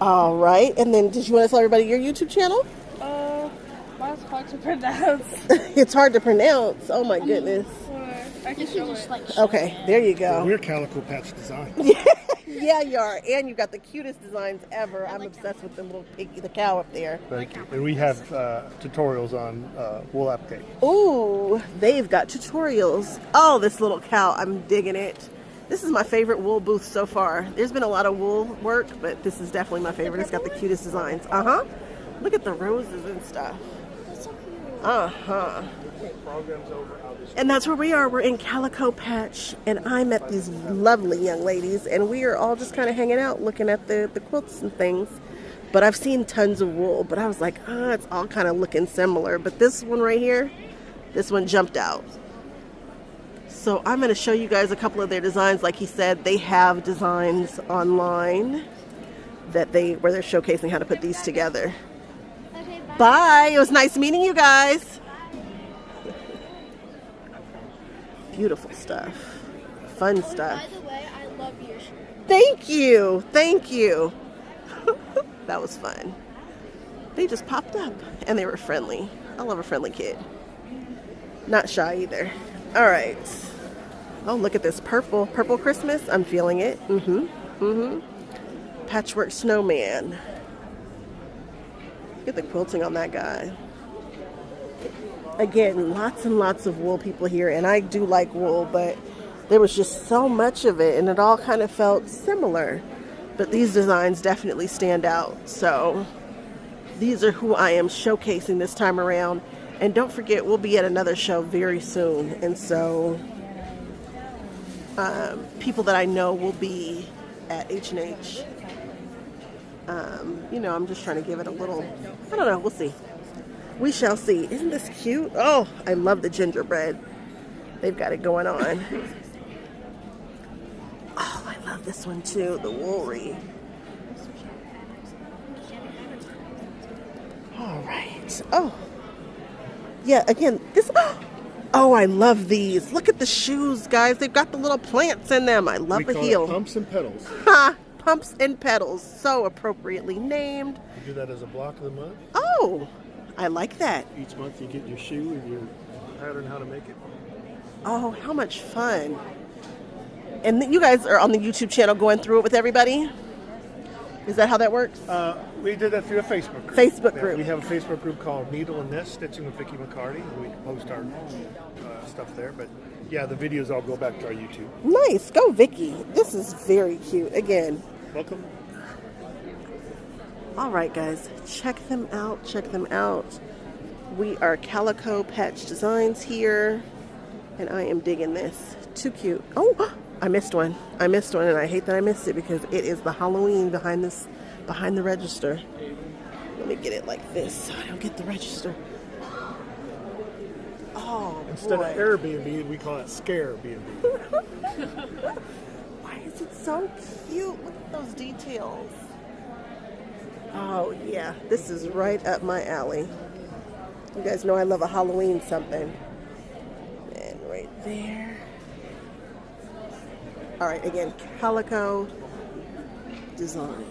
B: All right. And then did you want to tell everybody your YouTube channel?
L: Mine's hard to pronounce.
B: It's hard to pronounce. Oh my goodness.
L: I can show it.
B: Okay, there you go.
M: We're Calico Patch Design.
B: Yeah, you are. And you've got the cutest designs ever. I'm obsessed with the little piggy, the cow up there.
M: Thank you. And we have tutorials on wool applique.
B: Ooh, they've got tutorials. Oh, this little cow. I'm digging it. This is my favorite wool booth so far. There's been a lot of wool work, but this is definitely my favorite. It's got the cutest designs. Uh-huh. Look at the roses and stuff. Uh-huh. And that's where we are. We're in Calico Patch, and I met these lovely young ladies, and we are all just kind of hanging out looking at the quilts and things. But I've seen tons of wool, but I was like, it's all kind of looking similar. But this one right here, this one jumped out. So I'm going to show you guys a couple of their designs. Like he said, they have designs online that where they're showcasing how to put these together.
L: Okay, bye.
B: Bye. It was nice meeting you guys. Beautiful stuff. Fun stuff.
L: By the way, I love your shirt.
B: Thank you. Thank you. That was fun. They just popped up and they were friendly. I love a friendly kid. Not shy either. All right. Oh, look at this purple Christmas. I'm feeling it. Patchwork snowman. Look at the quilting on that guy. Again, lots and lots of wool people here, and I do like wool, but there was just so much of it, and it all kind of felt similar. But these designs definitely stand out. So these are who I am showcasing this time around. And don't forget, we'll be at another show very soon. And so people that I know will be at H&H. You know, I'm just trying to give it a little, I don't know, we'll see. We shall see. Isn't this cute? Oh, I love the gingerbread. They've got it going on. Oh, I love this one too, the woolry. All right. Oh. Yeah, again, this, oh, I love these. Look at the shoes, guys. They've got the little plants in them. I love the heel.
M: Pumps and pedals.
B: Ha! Pumps and pedals. So appropriately named.
M: You do that as a block of the month.
B: Oh, I like that.
M: Each month you get your shoe and your pattern how to make it.
B: Oh, how much fun. And you guys are on the YouTube channel going through it with everybody? Is that how that works?
M: We did that through a Facebook group.
B: Facebook group.
M: We have a Facebook group called Needle and Nest Stitching with Vicki McCarty. We post our stuff there. But yeah, the videos all go back to our YouTube.
B: Nice. Go, Vicki. This is very cute. Again.
M: Welcome.
B: All right, guys. Check them out. Check them out. We are Calico Patch Designs here. And I am digging this. Too cute. Oh, I missed one. I missed one, and I hate that I missed it because it is the Halloween behind behind the register. Let me get it like this so I don't get the register. Oh,
M: Instead
B: boy.
M: of Airbnb, we call it Scare B&B.
B: Why is it so cute? Look at those details. Oh, yeah. This is right up my alley. You guys know I love a Halloween something. And right there. All right, again, Calico designs.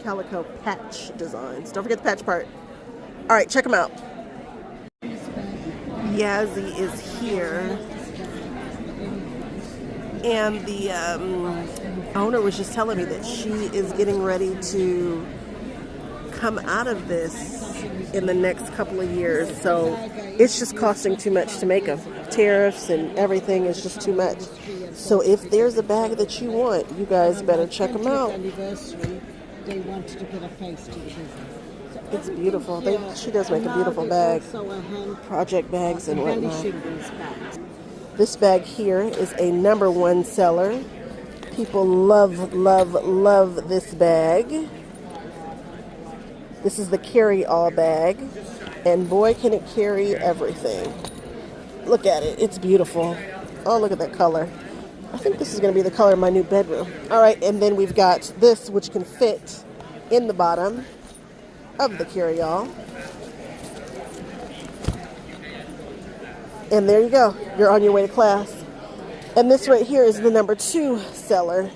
B: Calico patch designs. Don't forget the patch part. All right, check them out. Yazzii is here. And the owner was just telling me that she is getting ready to come out of this in the next couple of years. So it's just costing too much to make them. Tariffs and everything is just too much. So if there's a bag that you want, you guys better check them out.
K: They wanted to put a face to the business.
B: It's beautiful. She does make a beautiful bag. Project bags and whatnot. This bag here is a #1 seller. People love, love, love this bag. This is the carry-all bag. And boy, can it carry everything. Look at it. It's beautiful. Oh, look at that color. I think this is going to be the color of my new bedroom. All right, and then we've got this, which can fit in the bottom of the carry-all. And there you go. You're on your way to class. And this right here is the #2 seller.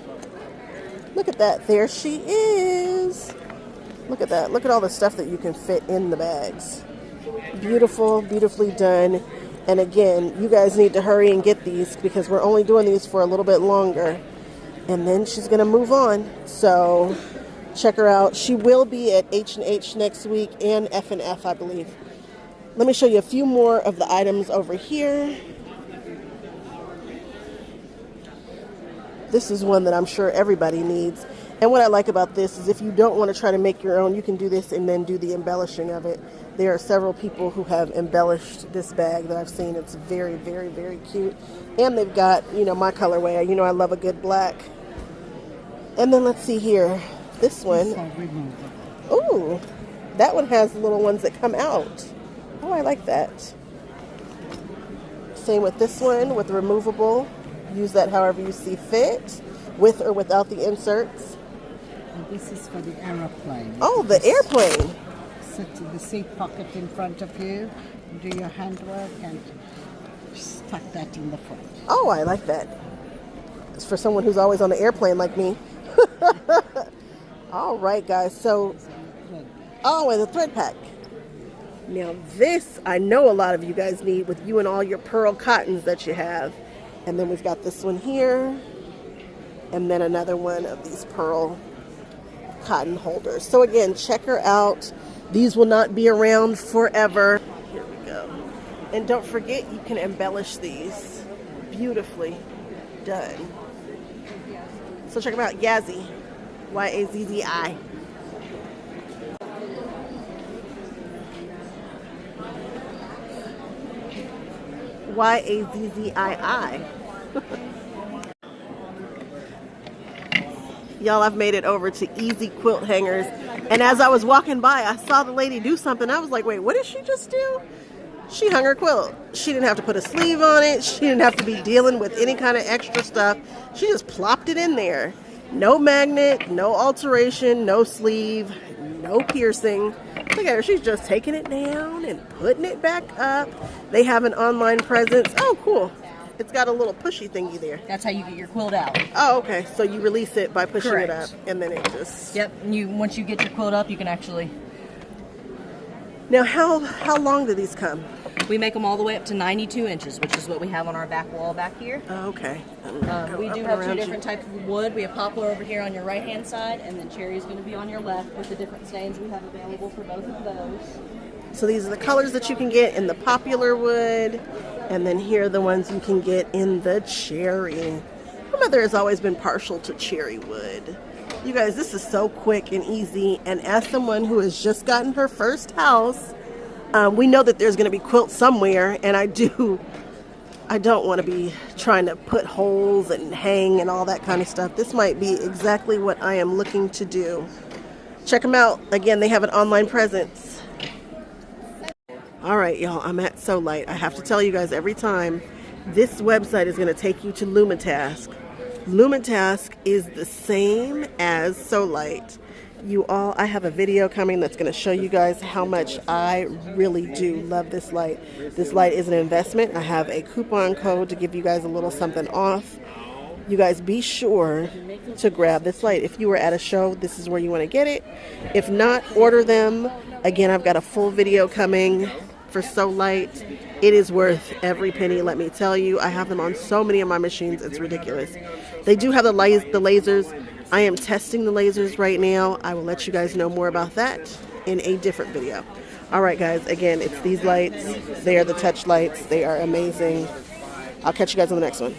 B: Look at that. There she is. Look at that. Look at all the stuff that you can fit in the bags. Beautiful, beautifully done. And again, you guys need to hurry and get these because we're only doing these for a little bit longer. And then she's going to move on. So check her out. She will be at H&H next week and F&F, I believe. Let me show you a few more of the items over here. This is one that I'm sure everybody needs. And what I like about this is if you don't want to try to make your own, you can do this and then do the embellishing of it. There are several people who have embellished this bag that I've seen. It's very, very, very cute. And they've got, you know, my colorway. You know I love a good black. And then let's see here. This one. Ooh, that one has the little ones that come out. Oh, I like that. Same with this one with removable. Use that however you see fit, with or without the inserts.
K: And this is for the aeroplane.
B: Oh, the airplane.
K: Sit in the seat pocket in front of you, do your handwork, and just tuck that in the front.
B: Oh, I like that. It's for someone who's always on the airplane like me. All right, guys. So, oh, and the thread pack. Now this, I know a lot of you guys need with you and all your pearl cottons that you have. And then we've got this one here. And then another one of these pearl cotton holders. So again, check her out. These will not be around forever. Here we go. And don't forget, you can embellish these. Beautifully done. So check them out. Yazzii. Y-A-Z-Z-I. Y-A-Z-Z-I-I. Y'all, I've made it over to Easy Quilt Hangers. And as I was walking by, I saw the lady do something. I was like, wait, what did she just do? She hung her quilt. She didn't have to put a sleeve on it. She didn't have to be dealing with any kind of extra stuff. She just plopped it in there. No magnet, no alteration, no sleeve, no piercing. Look at her. She's just taking it down and putting it back up. They have an online presence. Oh, cool. It's got a little pushy thingy there.
N: That's how you get your quilt out.
B: Oh, okay. So you release it by pushing
N: Correct.
B: it up, and then it just...
N: Yep. And once you get your quilt up, you can actually...
B: Now, how long do these come?
N: We make them all the way up to 92 inches, which is what we have on our back wall back here.
B: Oh, okay.
N: We do have two different types of wood. We have poplar over here on your right-hand side, and then cherry is going to be on your left with the different stains we have available for both of those.
B: So these are the colors that you can get in the popular wood, and then here are the ones you can get in the cherry. My mother has always been partial to cherry wood. You guys, this is so quick and easy, and as someone who has just gotten her first house, we know that there's going to be quilts somewhere, and I do I don't want to be trying to put holes and hang and all that kind of stuff. This might be exactly what I am looking to do. Check them out. Again, they have an online presence. All right, y'all, I'm at So Lite. I have to tell you guys every time, this website is going to take you to Lumitask. Lumitask is the same as So Lite. I have a video coming that's going to show you guys how much I really do love this light. This light is an investment. I have a coupon code to give you guys a little something off. You guys be sure to grab this light. If you were at a show, this is where you want to get it. If not, order them. Again, I've got a full video coming for So Lite. It is worth every penny, let me tell you. I have them on so many of my machines, it's ridiculous. They do have the lasers. I am testing the lasers right now. I will let you guys know more about that in a different video. All right, guys, again, it's these lights. They are the touch lights. They are amazing. I'll catch you guys on the next one.